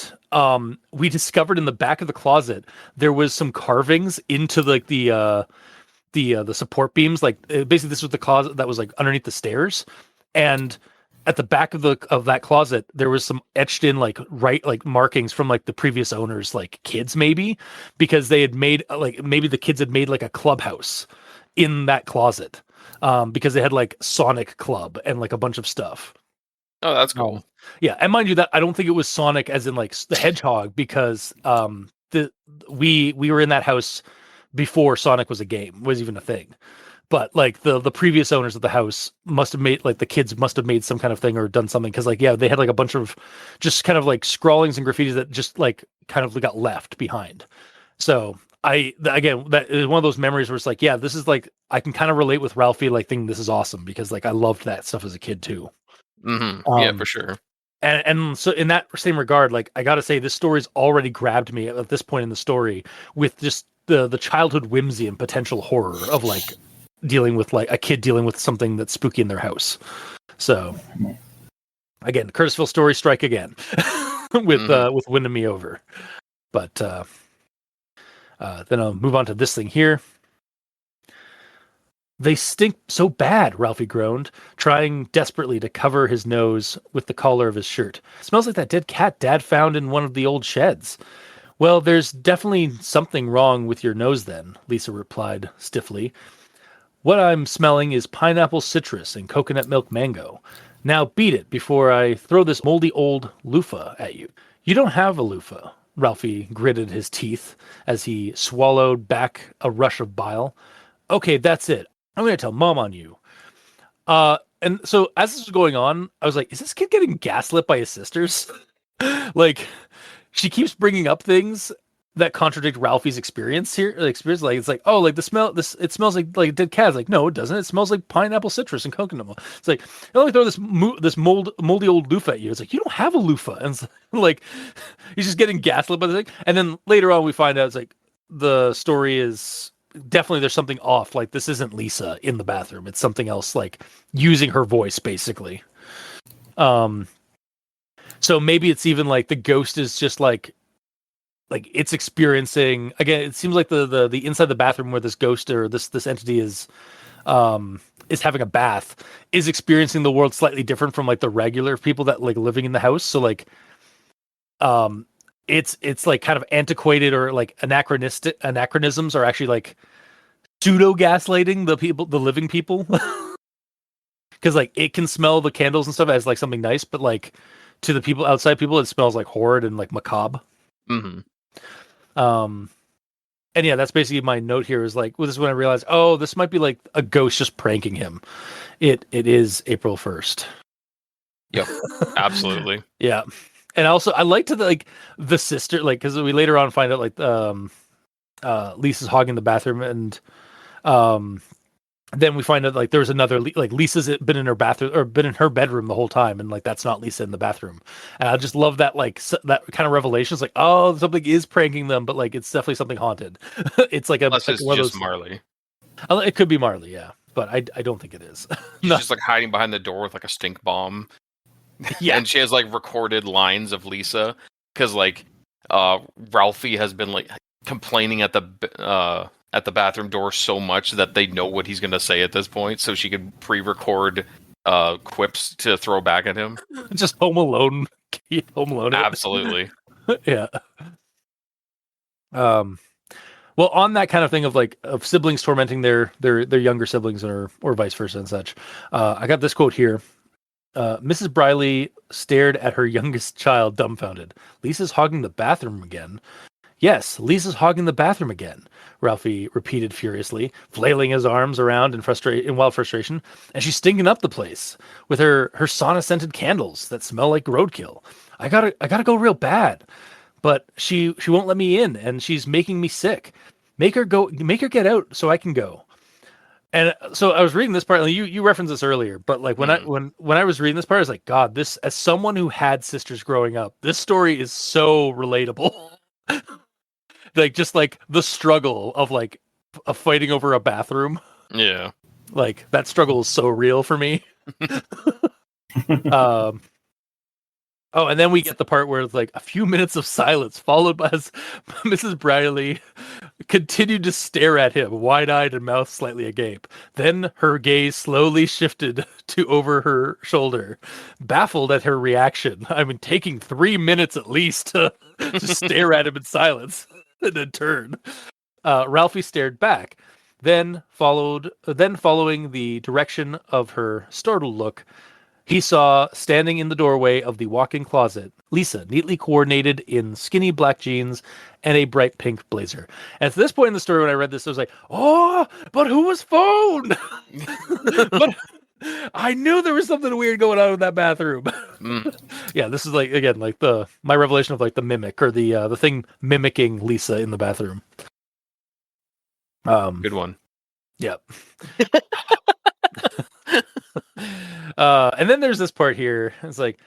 we discovered in the back of the closet there was some carvings into like the support beams. Like basically, this was the closet that was like underneath the stairs, and at the back of that closet there was some etched in like markings from like the previous owners, like kids maybe, because they had made like maybe the kids had made like a clubhouse in that closet, because they had like Sonic Club and like a bunch of stuff. Oh, that's cool. Yeah, and mind you that I don't think it was Sonic as in like the Hedgehog, because we were in that house before Sonic was even a thing. But like the previous owners of the house must have made, like the kids must have made some kind of thing or done something, because like yeah, they had like a bunch of just kind of like scrawlings and graffitis that just like kind of got left behind. So again, that is one of those memories where it's like, yeah, this is like I can kind of relate with Ralphie, like thinking this is awesome, because like I loved that stuff as a kid too. Yeah, for sure. And so in that same regard, like I gotta say, this story's already grabbed me at this point in the story with just the childhood whimsy and potential horror of like dealing with like a kid dealing with something that's spooky in their house. So again, Curtisville story strike again with winning me over. But then I'll move on to this thing here. They stink so bad, Ralphie groaned, trying desperately to cover his nose with the collar of his shirt. Smells like that dead cat Dad found in one of the old sheds. Well, there's definitely something wrong with your nose then, Lisa replied stiffly. What I'm smelling is pineapple citrus and coconut milk mango. Now beat it before I throw this moldy old loofah at you. You don't have a loofah. Ralphie gritted his teeth as he swallowed back a rush of bile. Okay, that's it. I'm going to tell mom on you. And so as this was going on, I was like, is this kid getting gaslit by his sisters? Like, she keeps bringing up things that contradict Ralphie's experience here. Experience, like it's like, oh, like the smell. It smells like dead cat. It's like, no, it doesn't. It smells like pineapple, citrus, and coconut milk. It's like, they only throw this moldy old loofah at you. It's like, you don't have a loofah, and it's like he's just getting gaslit by the thing. And then later on, we find out it's like the story is definitely there's something off. Like this isn't Lisa in the bathroom. It's something else. Like using her voice, basically. So maybe it's even like the ghost is just like it's experiencing again. It seems like the inside the bathroom where this ghost or this entity is having a bath is experiencing the world slightly different from like the regular people that like living in the house. So like, it's like kind of antiquated or like anachronisms are actually like pseudo gaslighting the living people. Because like it can smell the candles and stuff as like something nice, but like to the people outside people, it smells like horrid and like macabre. Mm-hmm. And yeah, that's basically my note here is like, well, this is when I realized, oh, this might be like a ghost just pranking him. It is April 1st. Yep, absolutely. Yeah. And also I like to the sister, like, cause we later on find out like, Lisa's hogging the bathroom and, then we find out like there was another like Lisa's been in her bathroom or been in her bedroom the whole time, and like that's not Lisa in the bathroom. And I just love that like that kind of revelation. It's like, oh, something is pranking them, but like it's definitely something haunted. It's like Unless it's one of just those, Marley. It could be Marley, yeah, but I don't think it is. She's just like hiding behind the door with like a stink bomb. Yeah, and she has like recorded lines of Lisa because like Ralphie has been like complaining at the bathroom door so much that they know what he's going to say at this point, so she could pre-record quips to throw back at him. just Home Alone. Home Alone. Absolutely. Yeah. Well, on that kind of thing of like of siblings tormenting their younger siblings or vice versa and such, I got this quote here. Mrs. Briley stared at her youngest child dumbfounded. Lisa's hogging the bathroom again. Yes, Lisa's hogging the bathroom again, Ralphie repeated furiously, flailing his arms around in wild frustration. And she's stinking up the place with her sauna-scented candles that smell like roadkill. I gotta go real bad. But she won't let me in, and she's making me sick. Make her get out so I can go. And so I was reading this part, and you referenced this earlier, but like when I was reading this part, I was like, God, this, as someone who had sisters growing up, this story is so relatable. Like just like the struggle of like fighting over a bathroom. Yeah. Like that struggle is so real for me. Oh, and then we get the part where it's like a few minutes of silence, followed by Mrs. Briley continued to stare at him, wide-eyed and mouth slightly agape. Then her gaze slowly shifted to over her shoulder, baffled at her reaction. I mean, taking 3 minutes at least to stare at him in silence and then turn. Ralphie stared back, then following the direction of her startled look. He saw, standing in the doorway of the walk-in closet, Lisa, neatly coordinated in skinny black jeans and a bright pink blazer. And at this point in the story, when I read this, I was like, oh, but who was phoned? But I knew there was something weird going on in that bathroom. Yeah, this is like, again, like my revelation of like the mimic or the thing mimicking Lisa in the bathroom. Good one. Yep. And then there's this part here. It's like,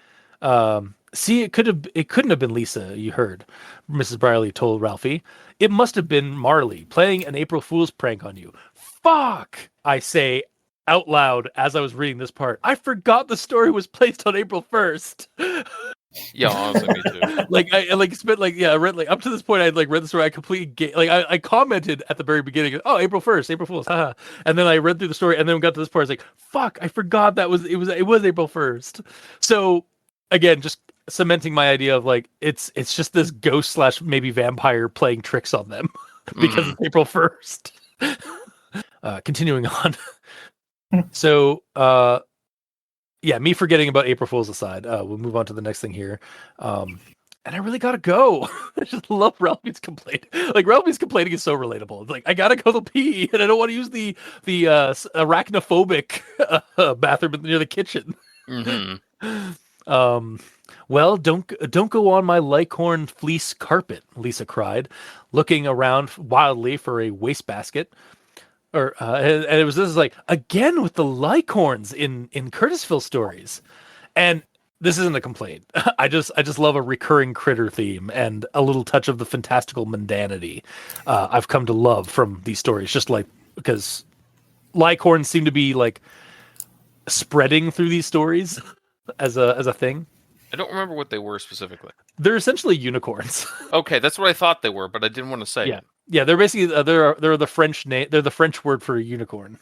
see, it couldn't have been Lisa. You heard, Mrs. Briley told Ralphie. It must have been Marley playing an April Fool's prank on you. Fuck! I say out loud as I was reading this part. I forgot the story was placed on April 1st. Yeah, honestly, me too. I read like up to this point. I'd like read the story. I completely I commented at the very beginning. Oh, April 1st, April Fool's, haha. And then I read through the story, and then got to this part. I was like, fuck, I forgot it was April 1st. So again, just cementing my idea of like it's just this ghost / maybe vampire playing tricks on them because it's April 1st. Continuing on. So yeah, me forgetting about April Fool's aside, we'll move on to the next thing here. and I really gotta go. I just love Ralphie's complaint. Like Ralphie's complaining is so relatable. It's like I gotta go to pee, and I don't want to use the arachnophobic bathroom near the kitchen. Mm-hmm. Well, don't go on my Lycorn fleece carpet, Lisa cried, looking around wildly for a wastebasket. And it was this is like again with the Lycorns in Curtisville stories, and this isn't a complaint. I just love a recurring critter theme and a little touch of the fantastical mundanity I've come to love from these stories. Just like because Lycorns seem to be like spreading through these stories as a thing. I don't remember what they were specifically. They're essentially unicorns. Okay, that's what I thought they were, but I didn't want to say Yeah, it. yeah. They're basically they're the French name. They're the French word for unicorn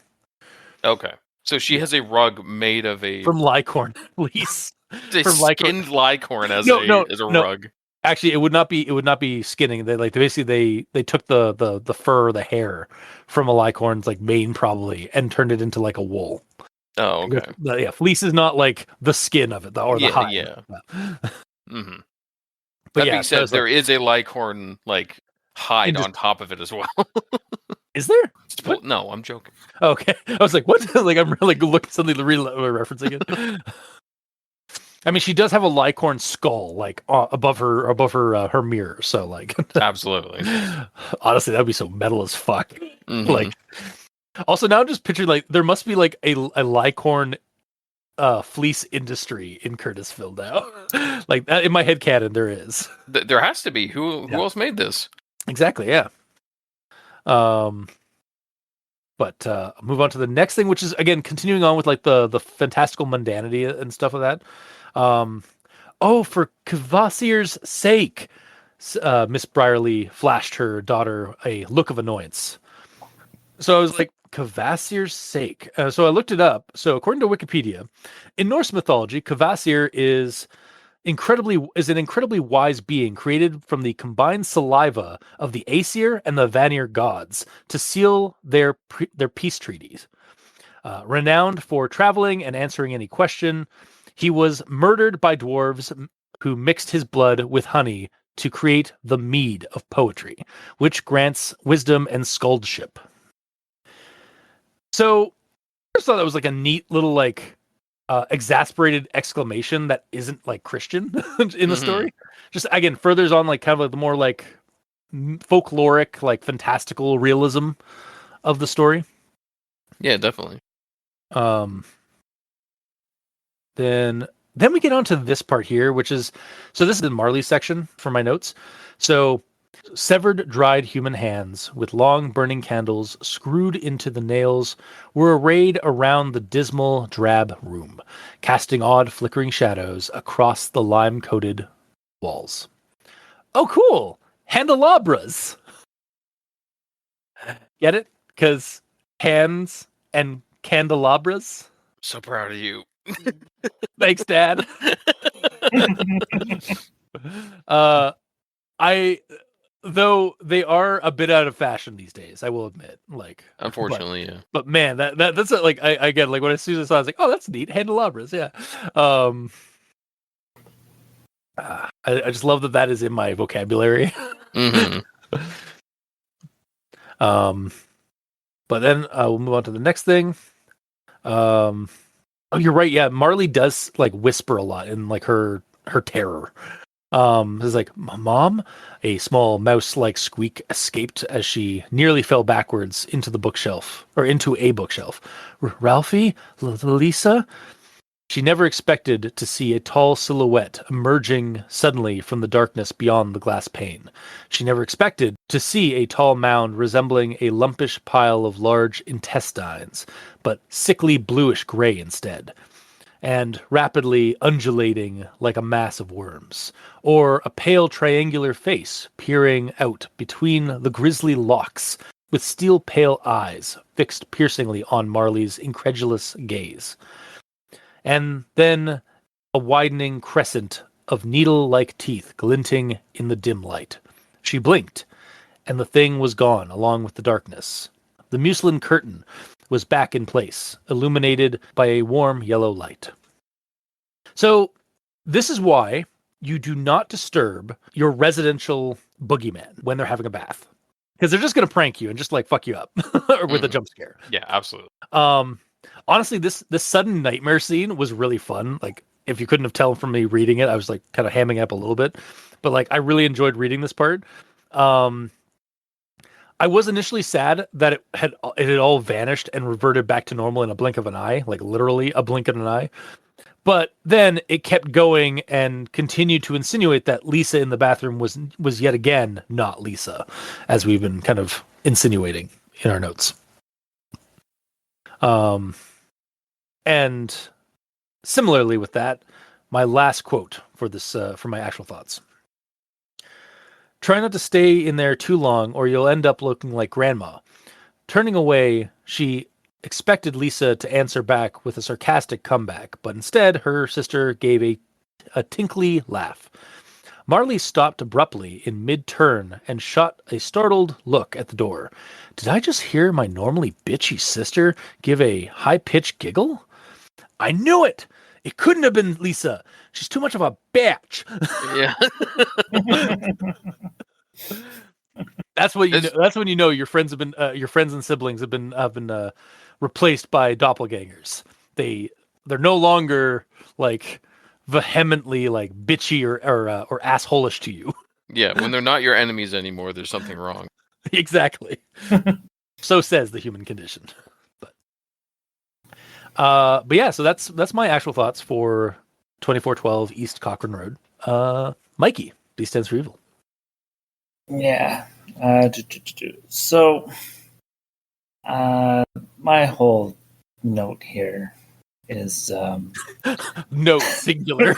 Okay, so she has a rug made of a from Lycorn fleece. they from Lycorn. skinned Lycorn as a No. rug. Actually, it would not be skinning. They took the fur, the hair from a Lycorn's like mane probably, and turned it into like a wool. Oh, okay. Yeah, fleece is not like the skin of it or the hide. Yeah. Mm-hmm. But That yeah, being said, so there is a Lycorn like hide Indus- on top of it as well. is there? What? No, I'm joking. Okay, I was like, what? Like I'm really looking something referencing it. I mean, she does have a Lycorn skull, like above her mirror. So, like, Absolutely. honestly, that'd be so metal as fuck. Mhm. Like, also now I'm just picturing like there must be like a Lycorn fleece industry in Curtisville now. Like that in my head canon, there is. There has to be. Who else made this? Exactly. Yeah. But move on to the next thing, which is again continuing on with like the fantastical mundanity and stuff like that. Oh, for Kvasir's sake, Miss Brierly flashed her daughter a look of annoyance. So I was like, Kvasir's sake. So I looked it up. So according to Wikipedia, in Norse mythology, Kvasir is an incredibly wise being created from the combined saliva of the Aesir and the Vanir gods to seal their peace treaties. Renowned for traveling and answering any question, he was murdered by dwarves who mixed his blood with honey to create the mead of poetry, which grants wisdom and skaldship. So I just thought that was like a neat little like exasperated exclamation that isn't like Christian in the story. Just again furthers on like kind of like the more like folkloric, like fantastical realism of the story. Yeah, definitely. Then we get on to this part here, which is so this is the Marley section for my notes. So severed, dried human hands with long burning candles screwed into the nails were arrayed around the dismal, drab room, casting odd, flickering shadows across the lime-coated walls. Oh, cool! Handelabras! Get it? Because hands and candelabras? So proud of you. Thanks, Dad. Though they are a bit out of fashion these days, I will admit. Like, Unfortunately, yeah. But man, that's like I get like when I see this, I was like, oh, that's neat, candelabras, yeah. I just love that is in my vocabulary. Mm-hmm. But then we'll move on to the next thing. Oh, you're right. Yeah, Marley does like whisper a lot in like her terror. It's like, Mom, a small mouse-like squeak escaped as she nearly fell backwards into a bookshelf. Ralphie, Lisa. She never expected to see a tall silhouette emerging suddenly from the darkness beyond the glass pane. She never expected to see a tall mound resembling a lumpish pile of large intestines, but sickly bluish gray instead, and rapidly undulating like a mass of worms, or a pale triangular face peering out between the grisly locks with steel-pale eyes fixed piercingly on Marley's incredulous gaze. And then a widening crescent of needle-like teeth glinting in the dim light. She blinked, and the thing was gone along with the darkness. The muslin curtain was back in place, illuminated by a warm yellow light. So this is why you do not disturb your residential boogeyman when they're having a bath. Because they're just going to prank you and just like fuck you up or with a jump scare. Yeah, absolutely. Honestly, this sudden nightmare scene was really fun. Like, if you couldn't have told from me reading it, I was like kind of hamming up a little bit, but like I really enjoyed reading this part. I was initially sad that it had all vanished and reverted back to normal in a blink of an eye, like literally a blink of an eye. But then it kept going and continued to insinuate that Lisa in the bathroom was yet again not Lisa, as we've been kind of insinuating in our notes. And similarly with that, my last quote for this, for my actual thoughts. Try not to stay in there too long or you'll end up looking like grandma. Turning away, she expected Lisa to answer back with a sarcastic comeback, but instead her sister gave a tinkly laugh. Marley stopped abruptly in mid-turn and shot a startled look at the door. Did I just hear my normally bitchy sister give a high-pitched giggle? I knew it! It couldn't have been Lisa. She's too much of a bitch. Yeah. That's what you know. That's when you know your friends have been your friends and siblings have been replaced by doppelgangers. They're no longer like vehemently like bitchy or assholish to you. Yeah, when they're not your enemies anymore, there's something wrong. Exactly. So says the human condition. But yeah, so that's my actual thoughts for 2412 East Cochrane Road. Mikey, B stands for evil. Yeah. So, my whole note here is Note singular.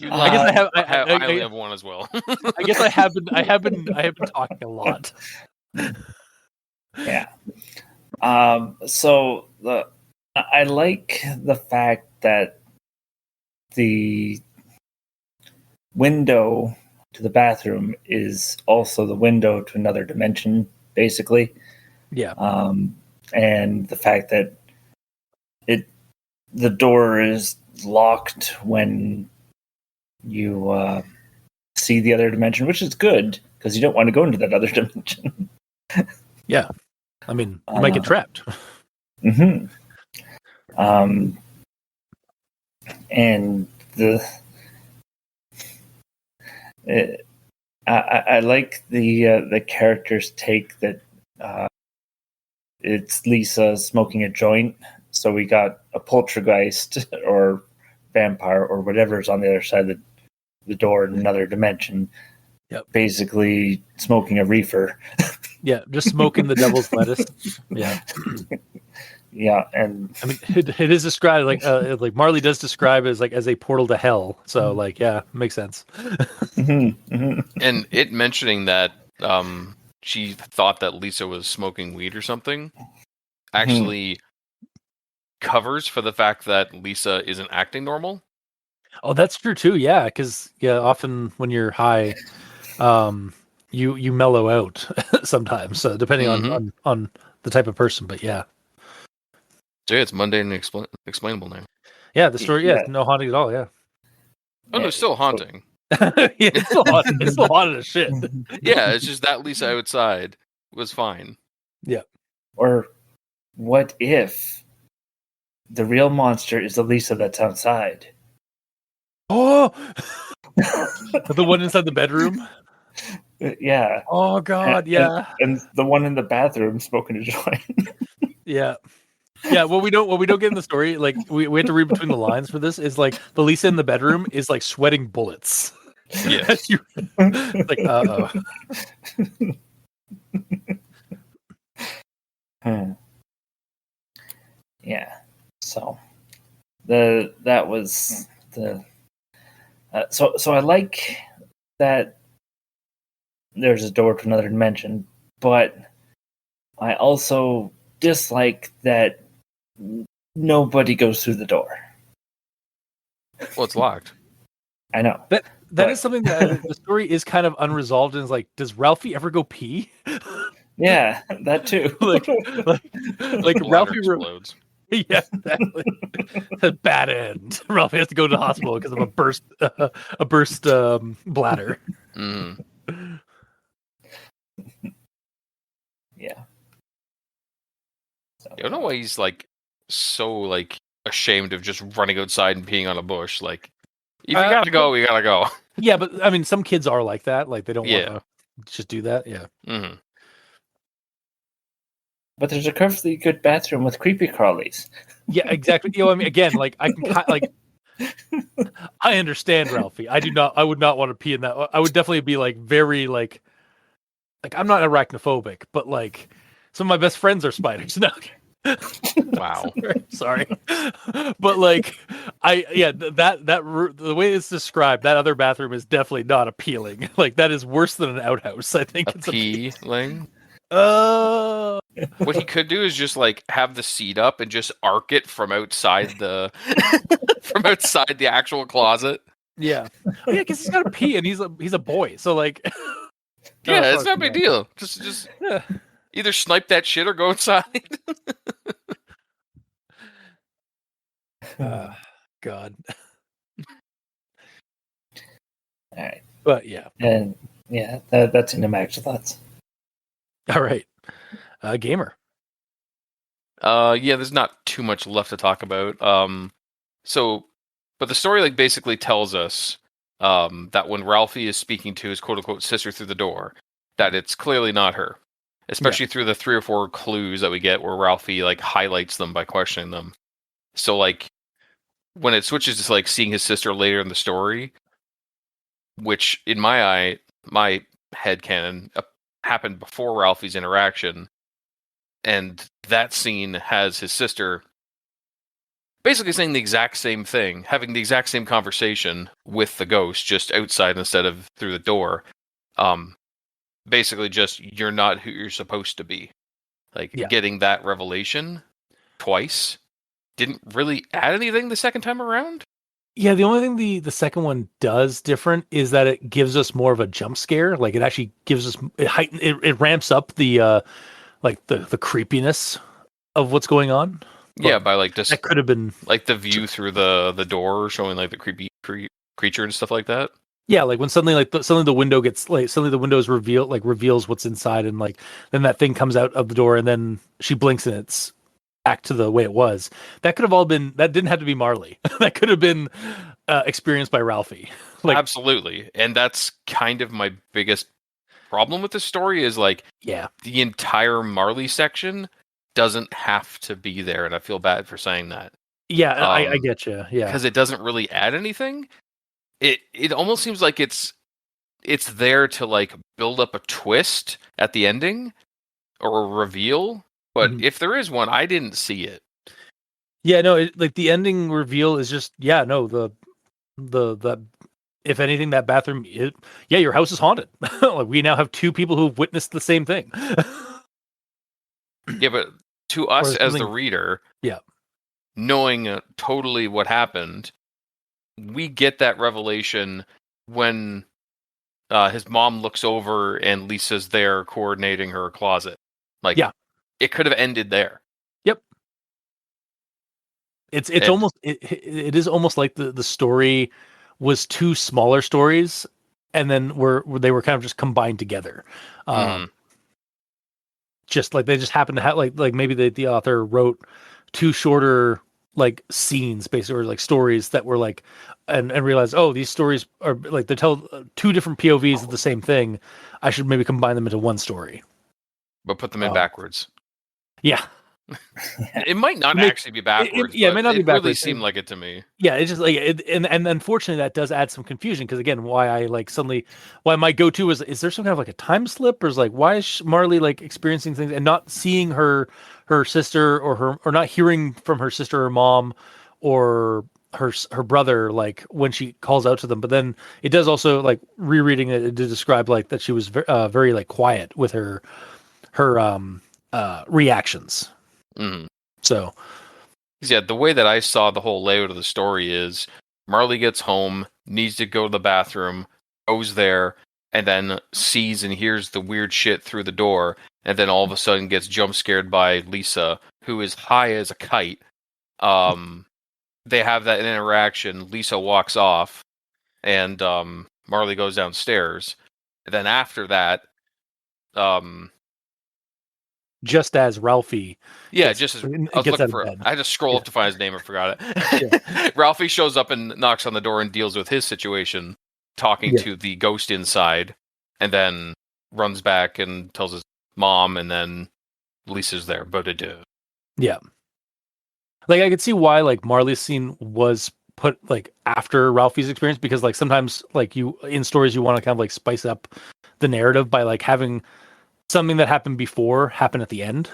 I guess I only have one as well. I guess I have been talking a lot. Yeah. So I like the fact that the window to the bathroom is also the window to another dimension, basically. Yeah. And the fact that the door is locked when you see the other dimension, which is good because you don't want to go into that other dimension. Yeah. I mean, you might get trapped. Mm-hmm. And I like the character's take that it's Lisa smoking a joint, so we got a poltergeist or vampire or whatever's on the other side of the door in another dimension. Yep. Basically smoking a reefer. Yeah, just smoking the devil's lettuce. Yeah. Yeah, and I mean, it is described like Marley does describe it as a portal to hell. So like, yeah, makes sense. And it mentioning that she thought that Lisa was smoking weed or something actually covers for the fact that Lisa isn't acting normal. Oh, that's true too. Yeah, because often when you're high, you mellow out sometimes. So depending on the type of person, but yeah. So yeah, it's mundane and explainable now. Yeah, the story. Yeah, no haunting at all. Yeah. Oh no, still haunting. Yeah, it's still haunted. It's still haunted as shit. Yeah, it's just that Lisa outside was fine. Yeah. Or what if the real monster is the Lisa that's outside? Oh, the one inside the bedroom. Yeah. Oh God, yeah. And the one in the bathroom smoking a joint. Yeah. Yeah, what we don't get in the story, like we have to read between the lines for this, is like the Lisa in the bedroom is like sweating bullets. Yeah. Like, uh-oh. Yeah. So that was the so I like that there's a door to another dimension, but I also dislike that nobody goes through the door. Well, it's locked. I know. That is something that the story is kind of unresolved, and is like, does Ralphie ever go pee? Yeah, that too. like Ralphie explodes. Yeah, exactly. A bad end. Ralphie has to go to the hospital because of a burst bladder. Mm. Yeah. So, I don't know why he's like so like ashamed of just running outside and peeing on a bush. Like, if you gotta go, you gotta go. Yeah, but I mean, some kids are like that. Like they don't want Yeah. to just do that. Yeah. Mm-hmm. but there's a perfectly good bathroom with creepy crawlies. Yeah, exactly. I mean, again, like I can like I understand Ralphie. I do not. I would not want to pee in that. I would definitely be like very like I'm not arachnophobic, but like some of my best friends are spiders. No. Wow. Sorry. But like the way it's described, that other bathroom is definitely not appealing. Like that is worse than an outhouse. I think A peeling. Uh What he could do is just like have the seat up and just arc it from outside the from outside the actual closet. yeah. Oh, yeah, because he's got to pee and he's a boy. So like Yeah, it's not a big deal. Just yeah. either snipe that shit or go inside. God. All right. But yeah. And yeah, that's into my actual thoughts. All right. Gamer. Yeah, there's not too much left to talk about. But the story like basically tells us that when Ralphie is speaking to his quote unquote sister through the door, that it's clearly not her. Especially through the 3 or 4 clues that we get where Ralphie like highlights them by questioning them. So like when it switches to like seeing his sister later in the story, which in my headcanon happened before Ralphie's interaction, and that scene has his sister basically saying the exact same thing, having the exact same conversation with the ghost, just outside instead of through the door. Basically just, you're not who you're supposed to be. Like, getting that revelation twice didn't really add anything the second time around. Yeah, the only thing the second one does different is that it gives us more of a jump scare. Like it actually gives us it ramps up the the creepiness of what's going on. Yeah, by like just that could have been like the view through the door showing like the creepy creature and stuff like that. Yeah, like when suddenly the window gets like suddenly the window is reveals what's inside, and like then that thing comes out of the door and then she blinks and it's back to the way it was. That could have all been, that didn't have to be Marley. That could have been experienced by Ralphie. Like, absolutely. And that's kind of my biggest problem with the story is like, the entire Marley section doesn't have to be there. And I feel bad for saying that. Yeah, I get you. Yeah. Because it doesn't really add anything. It almost seems like it's there to like build up a twist at the ending or a reveal. But if there is one, I didn't see it. Yeah, no, like the ending reveal is just the if anything, that bathroom, your house is haunted. Like we now have 2 people who've witnessed the same thing. Yeah, but to us as the reader, knowing totally what happened, we get that revelation when his mom looks over and Lisa's there coordinating her closet. Like, it could have ended there. Yep. It's almost it is almost like the story was 2 smaller stories, and then they were kind of just combined together. Just like they just happened to have like maybe the author wrote 2 shorter like scenes basically, or like stories that were like and realized, oh, these stories are like they tell 2 different POVs of the same thing. I should maybe combine them into one story, but put them in backwards. Yeah. It might not actually be backwards. It might not be backwards. It really seemed like it to me. Yeah, it's just like and unfortunately that does add some confusion, because again, why my go-to is there some kind of like a time slip, or is like why is Marley like experiencing things and not seeing her sister or not hearing from her sister or mom or her brother like when she calls out to them. But then it does also like rereading it to describe like that she was very like quiet with her reactions. So yeah, the way that I saw the whole layout of the story is Marley gets home, needs to go to the bathroom, goes there, and then sees and hears the weird shit through the door, and then all of a sudden gets jump scared by Lisa, who is high as a kite They have that interaction. Lisa walks off, and Marley goes downstairs. And then after that, just as Ralphie just as I was gets looking out of for, bed. I had to scroll up to find his name. I forgot it. Ralphie shows up and knocks on the door and deals with his situation, talking to the ghost inside, and then runs back and tells his mom, and then Lisa's there. But Yeah. Like, I could see why, like, Marley's scene was put, like, after Ralphie's experience, because, like, sometimes, like, you, in stories, you want to kind of, like, spice up the narrative by, like, having something that happened before happen at the end,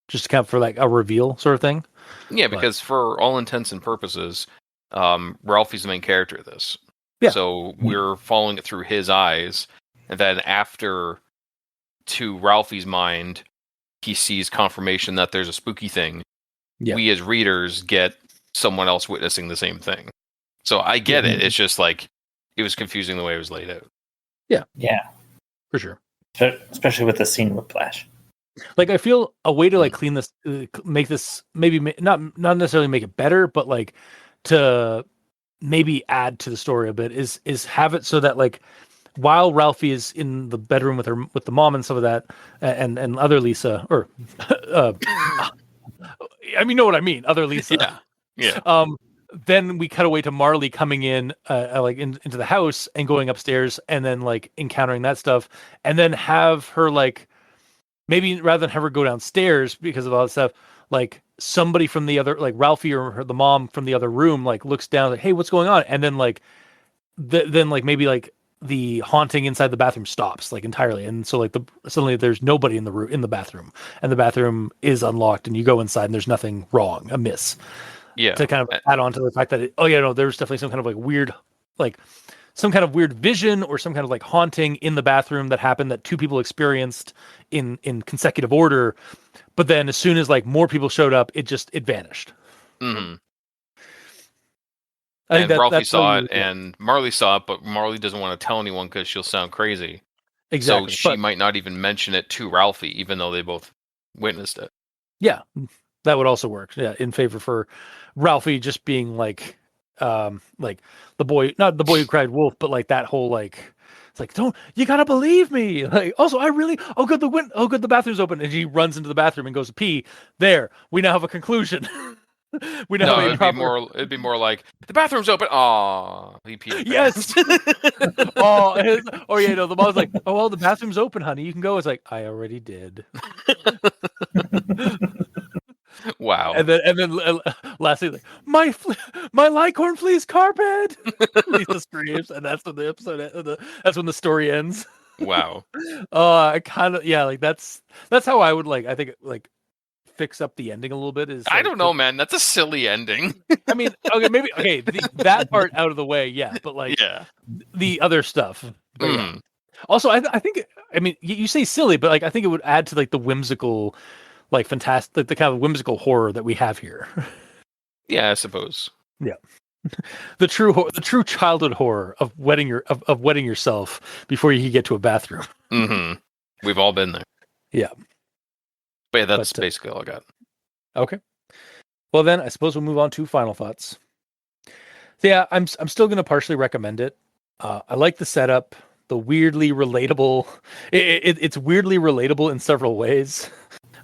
just to kind of for, like, a reveal sort of thing. yeah, because for all intents and purposes, Ralphie's the main character of this. Yeah. So we're following it through his eyes, and then after, to Ralphie's mind, he sees confirmation that there's a spooky thing. Yeah. We as readers get someone else witnessing the same thing. So I get it. It's just like, it was confusing the way it was laid out. Yeah. For sure. Especially with the scene whiplash. Like, I feel a way to, like, clean this, make this, maybe not necessarily make it better, but, like, to maybe add to the story a bit is have it so that, like, while Ralphie is in the bedroom with the mom and some of that, and other Lisa, or I mean, know what I mean, other Lisa. Yeah. Then we cut away to Marley coming in, like, into the house and going upstairs, and then, like, encountering that stuff, and then have her, like, maybe rather than have her go downstairs because of all that stuff, like, somebody from the other, like, Ralphie or the mom from the other room, like, looks down, like, hey, what's going on? And then, like, then, like, maybe, like, the haunting inside the bathroom stops, like, entirely, and so, like, suddenly there's nobody in the bathroom, and the bathroom is unlocked, and you go inside and there's nothing wrong, amiss. Yeah. To kind of add on to the fact that there's definitely some kind of, like, weird, like, some kind of weird vision or some kind of, like, haunting in the bathroom that happened that two people experienced in consecutive order, but then as soon as, like, more people showed up, it vanished. Mm-hmm. I think Ralphie saw it, and Marley saw it, but Marley doesn't want to tell anyone because she'll sound crazy. Exactly. So she might not even mention it to Ralphie, even though they both witnessed it. Yeah, that would also work. Yeah, in favor for Ralphie just being like the boy, not the boy who cried wolf, but, like, that whole, like, it's like, you gotta believe me. Like, also, the bathroom's open, and he runs into the bathroom and goes to pee. There, we now have a conclusion. We know. No, it'd be more like, the bathroom's open. Aw, he peed. Yes. The mom's like, oh well, the bathroom's open, honey. You can go. It's like, I already did. Wow. And then lastly, like, my Lycorn fleece carpet. Lisa screams, and that's when the episode. That's when the story ends. Wow. I kind of, like, that's how I would, like, I think, like, fix up the ending a little bit. Is, like, I don't know, man. That's a silly ending. I mean, okay, that part out of the way, yeah, but, like, the other stuff. But, yeah. Also, I think, I mean, you say silly, but, like, I think it would add to, like, the whimsical, like, fantastic, the kind of whimsical horror that we have here. Yeah, I suppose. Yeah. The true childhood horror of wetting yourself before you can get to a bathroom. Mm-hmm. We've all been there. Yeah. But yeah, that's basically all I got. Okay. Well, then I suppose we'll move on to final thoughts. So yeah, I'm still going to partially recommend it. I like the setup, the weirdly relatable. It's weirdly relatable in several ways,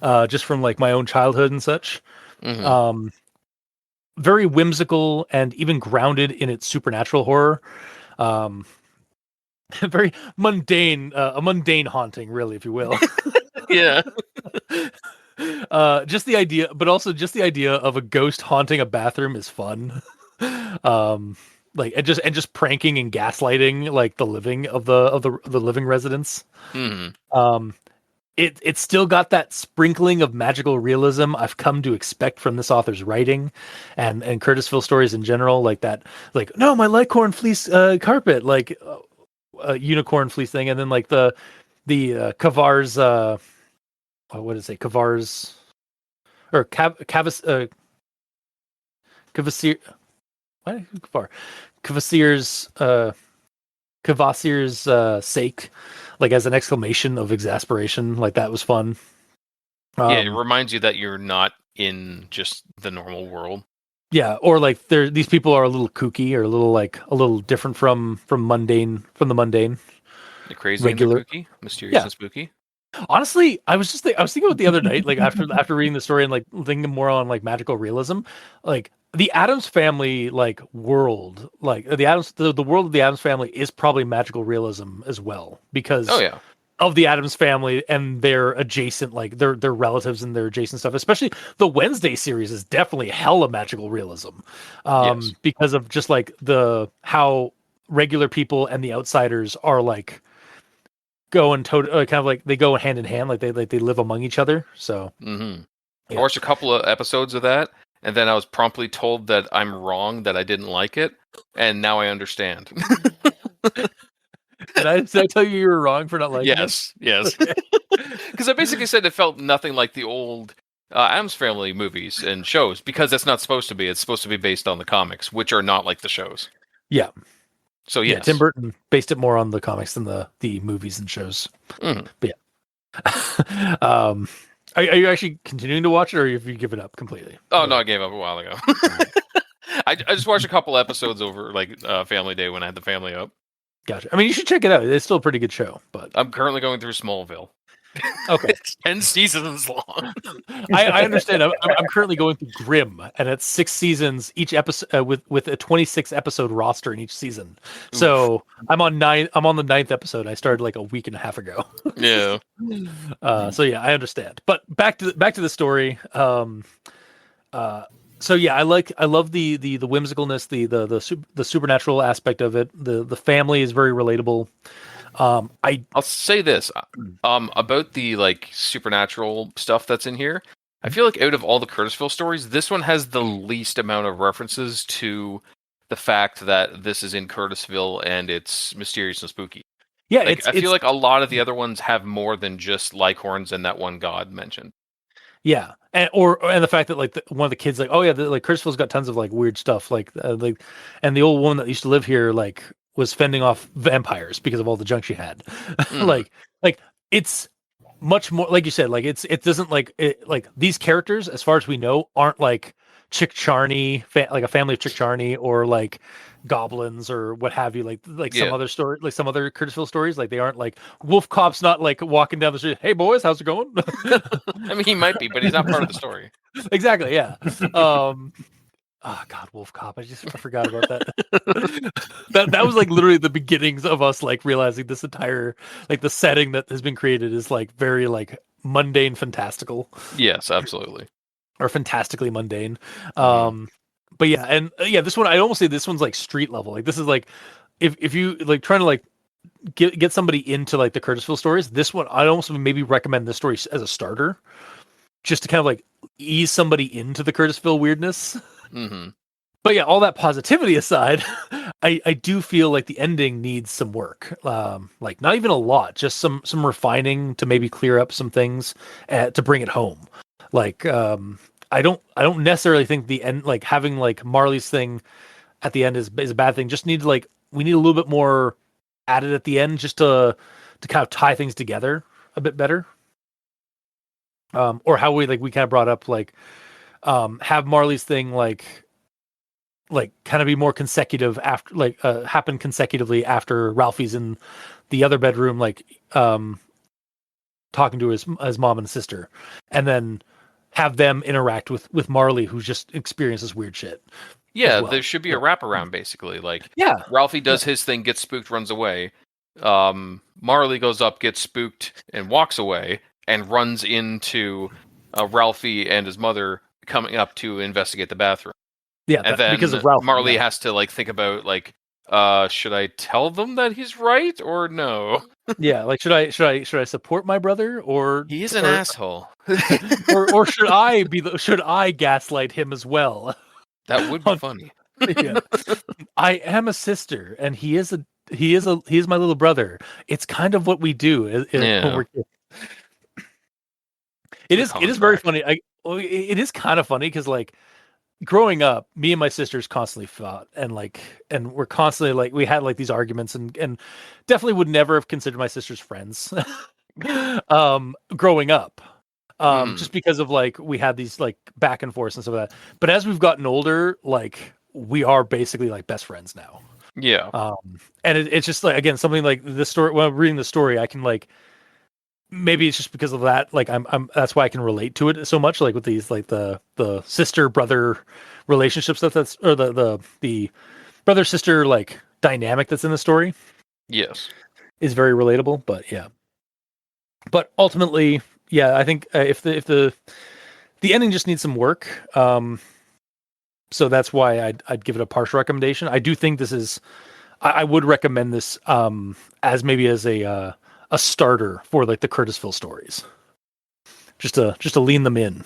just from, like, my own childhood and such. Mm-hmm. Very whimsical and even grounded in its supernatural horror. Very mundane, a mundane haunting, really, if you will. Yeah. Just the idea, but also just the idea of a ghost haunting a bathroom is fun. Like, and just pranking and gaslighting, like, the living of the living residents. Mm-hmm. It's still got that sprinkling of magical realism I've come to expect from this author's writing, and Curtisville stories in general, like that, like, no, my Lycorn fleece carpet, like, unicorn fleece thing, and then, like, the Kavar's what did it say? Kavar's or Kavasir. What? Kavar? Kavasir's sake, like, as an exclamation of exasperation, like, that was fun. Yeah, it reminds you that you're not in just the normal world. Yeah, or like these people are a little kooky or a little different from the mundane. The crazy Regular. and the kooky, mysterious Yeah. and spooky. Honestly, I was thinking about the other night, like after reading the story and like thinking more on like magical realism, like the Addams Family like world, like the world of the Addams Family is probably magical realism as well because Oh yeah. of the Addams Family and their adjacent like their relatives and their adjacent stuff. Especially the Wednesday series is definitely hella magical realism, Yes. because of just like how regular people and the outsiders are like kind of like they go hand in hand, like they live among each other. So I Yeah. watched a couple of episodes of that, and then I was promptly told that I'm wrong, that I didn't like it, and now I understand. did I tell you were wrong for not liking it? Yes. Because I basically said it felt nothing like the old Addams Family movies and shows, because it's not supposed to be. It's supposed to be based on the comics, which are not like the shows. Yeah. So Yeah, yes. Tim Burton based it more on the comics than the movies and shows. Mhm. But yeah. Are you actually continuing to watch it, or have you given up completely? Oh no, I gave up a while ago. I just watched a couple episodes over like Family Day when I had the family up. Gotcha. I mean, you should check it out. It's still a pretty good show. But I'm currently going through Smallville. okay, It's 10 seasons long. I understand. I'm currently going through Grimm, and it's 6 seasons each episode with a 26 episode roster in each season. So I'm on the 9th episode. I started like a week and a half ago. Yeah. So yeah, I understand. But back to the story. So yeah, I love the whimsicalness, the supernatural aspect of it. The family is very relatable. I'll say this about the like supernatural stuff that's in here. I feel like out of all the Curtisville stories, this one has the least amount of references to the fact that this is in Curtisville and it's mysterious and spooky. Yeah, Like, I feel like a lot of the other ones have more than just Lycorns and that one god mentioned. Yeah, and the fact that like one of the kids like, oh yeah, like Curtisville's got tons of like weird stuff, and the old woman that used to live here like was fending off vampires because of all the junk she had. like it's much more like you said, like it doesn't like these characters, as far as we know, aren't like Chick Charney, like a family of Chick Charney, or like goblins or what have you, like some other story, like some other Curtisville stories. Like they aren't like Wolf Cop's not like walking down the street, hey boys, how's it going? I mean, he might be, but he's not part of the story. Exactly, yeah. Oh God, Wolf Cop! I forgot about that. that was like literally the beginnings of us like realizing this entire like the setting that has been created is like very like mundane, fantastical. Yes, absolutely. Or fantastically mundane. But yeah, and this one, I almost say this one's like street level. Like this is like if you like trying to like get somebody into like the Curtisville stories, this one I'd almost maybe recommend this story as a starter, just to kind of like ease somebody into the Curtisville weirdness. Mm-hmm. But yeah, all that positivity aside, I do feel like the ending needs some work. Like not even a lot, just some refining to maybe clear up some things to bring it home. Like I don't necessarily think the end, like having like Marley's thing at the end is a bad thing. Just need we need a little bit more added at the end just to kind of tie things together a bit better. Or how we kind of brought up like have Marley's thing like kind of be more consecutive after happen consecutively after Ralphie's in the other bedroom talking to his mom and sister, and then have them interact with Marley, who just experiences weird shit. Yeah, well. there should be a wraparound basically. Like Yeah, Ralphie does his thing, gets spooked, runs away. Marley goes up, gets spooked, and walks away, and runs into Ralphie and his mother coming up to investigate the bathroom. Yeah, and then because of Ralphie, Marley has to like think about like, should I tell them that he's right or no? Yeah, like should I support my brother, or He is an asshole, or should I gaslight him as well? That would be funny. Yeah. I am a sister, and he is my little brother. It's kind of what we do when we're kids. It is very funny. It is kind of funny because like growing up, me and my sisters constantly fought, and we're constantly like we had like these arguments, and definitely would never have considered my sisters friends growing up. Just because of like we had these like back and forth and stuff like that. But as we've gotten older, like we are basically like best friends now. Yeah. And it's just like, again, something like the story. When I'm reading the story, I can like, maybe it's just because of that. Like I'm that's why I can relate to it so much. Like with these, like the sister brother relationships that's or the brother sister like dynamic that's in the story Yes. is very relatable. But yeah, but ultimately, yeah, I think if the ending just needs some work. So that's why I'd give it a partial recommendation. I do think this is. I would recommend this as maybe as a starter for like the Curtisville stories, just to lean them in.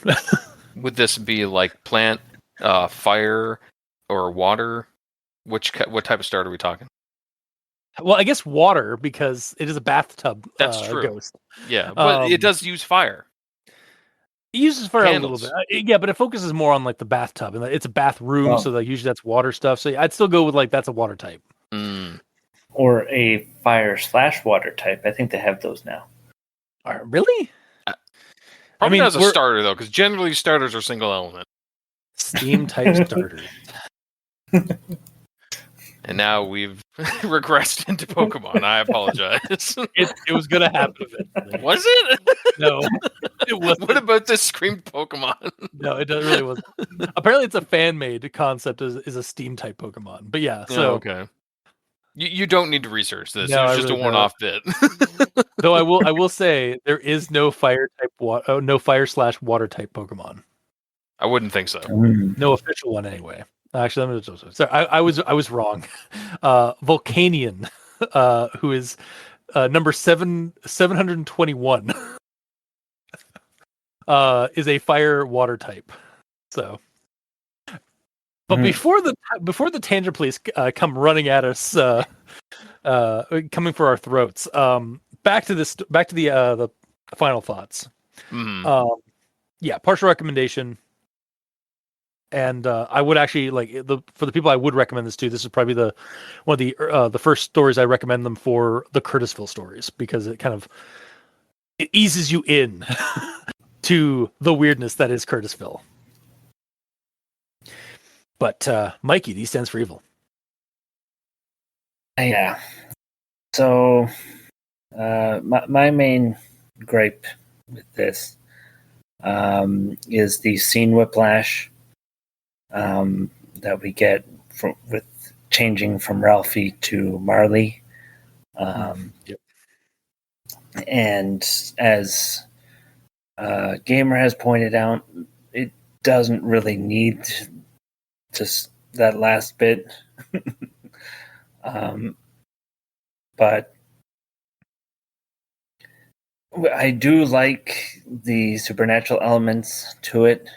Would this be like plant, fire, or water? What type of start are we talking? Well, I guess water, because it is a bathtub. That's true. Ghost. Yeah, but it does use fire. It uses fire Candles. a little bit. Yeah, but it focuses more on like the bathtub, and it's a bathroom, so like usually that's water stuff. So I'd still go with like that's a water type. Or a fire/water type. I think they have those now. Really? Probably not as a starter though, because generally starters are single element. Steam type starters. And now we've regressed into Pokemon. I apologize. It was gonna happen eventually. Was it? No, it wasn't. What about this screamed Pokemon? No, it really wasn't. Apparently, it's a fan-made concept. Is a Steam type Pokemon, but yeah. So okay. You don't need to research this. No, it was just really a one-off bit. Though I will say there is no fire type no fire/water type Pokemon. I wouldn't think so. No official one anyway. Actually, sorry, I was wrong. Volcanion, who is number 721, is a fire/water type. So, but before the Tangent Police come running at us, coming for our throats. Back to the final thoughts. Yeah, partial recommendation. And I would actually for the people I would recommend this to. This is probably one of the first stories I recommend them for, the Curtisville stories, because it eases you in to the weirdness that is Curtisville. But Mikey, D stands for evil. Yeah. So my main gripe with this is the scene whiplash that we get with changing from Ralphie to Marley. Yep. And as Gamer has pointed out, it doesn't really need just that last bit. But I do like the supernatural elements to it.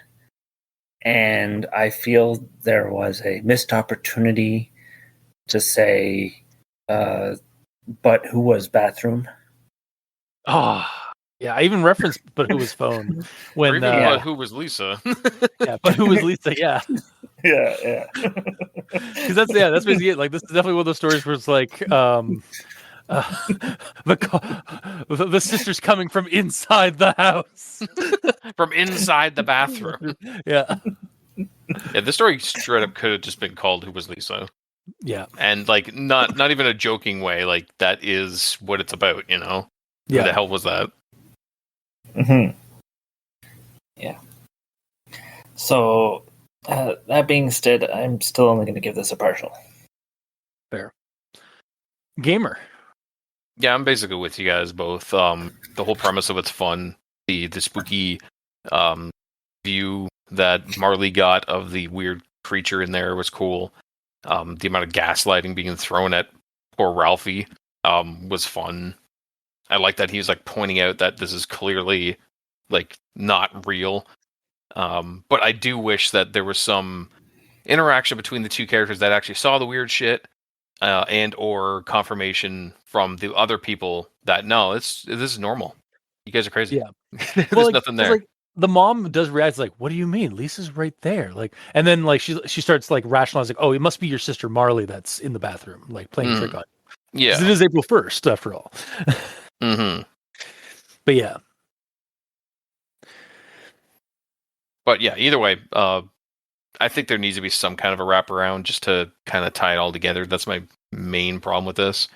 And I feel there was a missed opportunity to say, but who was bathroom? Oh, yeah. I even referenced but who was phone when or even who was Lisa. Yeah, but who was Lisa? Yeah. Yeah. Because that's basically it. Like, this is definitely one of those stories where it's like, the sister's coming from inside the house, from inside the bathroom. Yeah. Yeah, this story straight up could have just been called "Who Was Lisa?" Yeah, and like not even a joking way. Like, that is what it's about, you know. Yeah. Who the hell was that? Mm-hmm. Yeah. So that being said, I'm still only going to give this a partial. Fair. Gamer. Yeah, I'm basically with you guys both. The whole premise of it's fun. The spooky view that Marley got of the weird creature in there was cool. The amount of gaslighting being thrown at poor Ralphie was fun. I like that he was like pointing out that this is clearly like not real. But I do wish that there was some interaction between the two characters that actually saw the weird shit, and or confirmation from the other people that no, this is normal. You guys are crazy. Yeah. There's nothing there. Like, the mom does react like, "What do you mean? Lisa's right there." Like, and then like she starts like rationalizing, "Oh, it must be your sister Marley that's in the bathroom, like playing a trick on you." Yeah, it is April 1st after all. Mm-hmm. But yeah. But yeah, either way, I think there needs to be some kind of a wraparound just to kind of tie it all together. That's my main problem with this.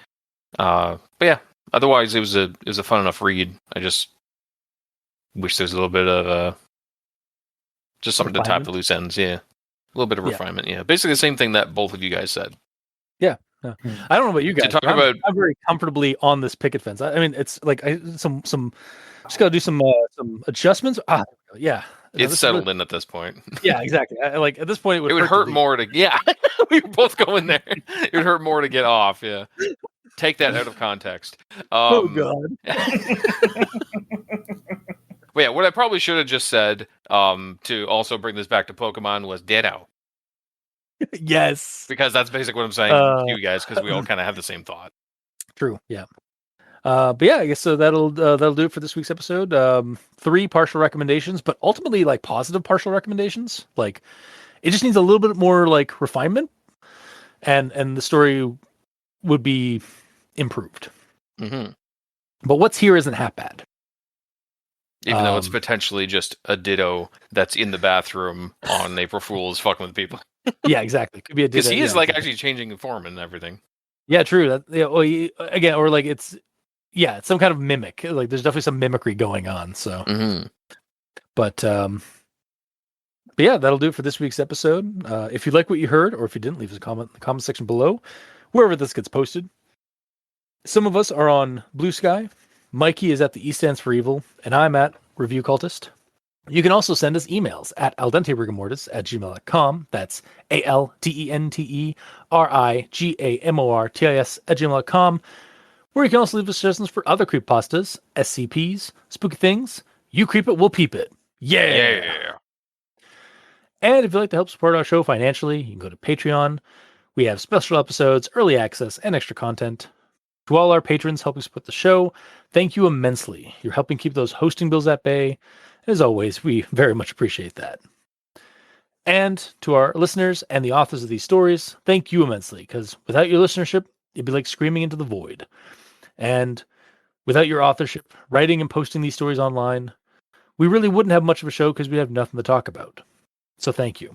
But yeah, otherwise it was a fun enough read. I just wish there's a little bit of just something to tie up the loose ends. Yeah, a little bit of refinement. Yeah, basically the same thing that both of you guys said. Yeah. No. I don't know about you guys. I'm very comfortably on this picket fence. I mean, it's like some just got to do some adjustments. Yeah, it's settled in at this point. Yeah, exactly. Like at this point, it would hurt more to. Yeah, we were both going there. It would hurt more to get off. Yeah, take that out of context. Oh God. But yeah, what I probably should have just said to also bring this back to Pokemon was Ditto. Yes, because that's basically what I'm saying to you guys, because we all kind of have the same thought. True. Yeah. But yeah, I guess so. That'll do it for this week's episode. 3 partial recommendations, but ultimately like positive partial recommendations. Like it just needs a little bit more like refinement, and the story would be improved. Mm-hmm. But what's here isn't half bad. Even though it's potentially just a Ditto that's in the bathroom on April Fool's fucking with people. Yeah, exactly. Could be a Ditto. Because he is like actually changing form and everything. Yeah, true. That again, or like it's some kind of mimic. Like there's definitely some mimicry going on. So, but yeah, that'll do it for this week's episode. If you like what you heard, or if you didn't, leave us a comment in the comment section below, wherever this gets posted. Some of us are on Blue Sky. Mikey is at the E stands for evil, and I'm at Review Cultist. You can also send us emails at aldenterigamortis@gmail.com. That's ALDENTERIGAMORTIS@gmail.com. Where you can also leave us suggestions for other creepypastas, SCPs, spooky things. You creep it, we'll peep it. Yeah! And if you'd like to help support our show financially, you can go to Patreon. We have special episodes, early access, and extra content. To all our patrons helping support the show, thank you immensely. You're helping keep those hosting bills at bay. As always, we very much appreciate that. And to our listeners and the authors of these stories, thank you immensely, because without your listenership, it'd be like screaming into the void. And without your authorship, writing and posting these stories online, we really wouldn't have much of a show because we have nothing to talk about. So thank you.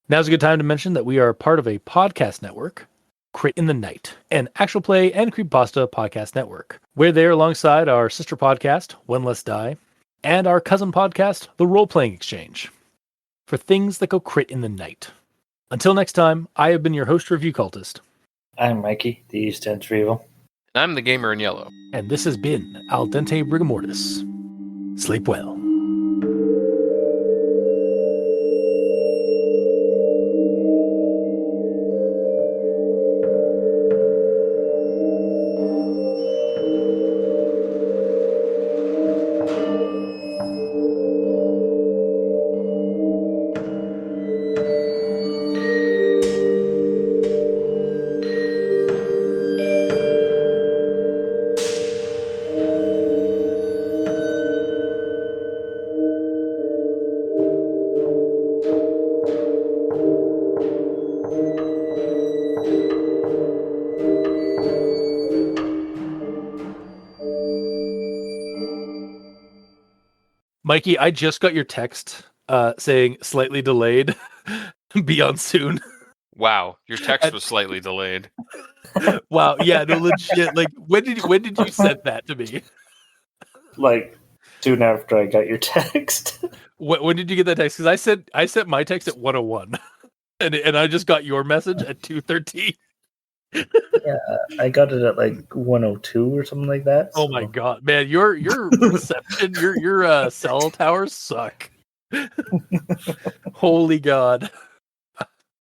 Now's a good time to mention that we are part of a podcast network, Crit in the Night, an actual play and creepypasta podcast network. We're there alongside our sister podcast, One Less Die, and our cousin podcast, The Role Playing Exchange, for things that go crit in the night. Until next time, I have been your host, Review Cultist. I'm Mikey, the E stands for evil. And I'm the gamer in yellow. And this has been Al Dente Rigamortis. Sleep well. Mikey, I just got your text saying slightly delayed. Be on soon. Wow, your text was slightly delayed. Wow, yeah, no, legit. Like, when did you send that to me? Like soon after I got your text. When did you get that text? Because I sent my text at 1:01, and I just got your message at 2:13. Yeah, I got it at like 1:02 or something like that. Oh my god, man, your reception, your cell towers suck. Holy god.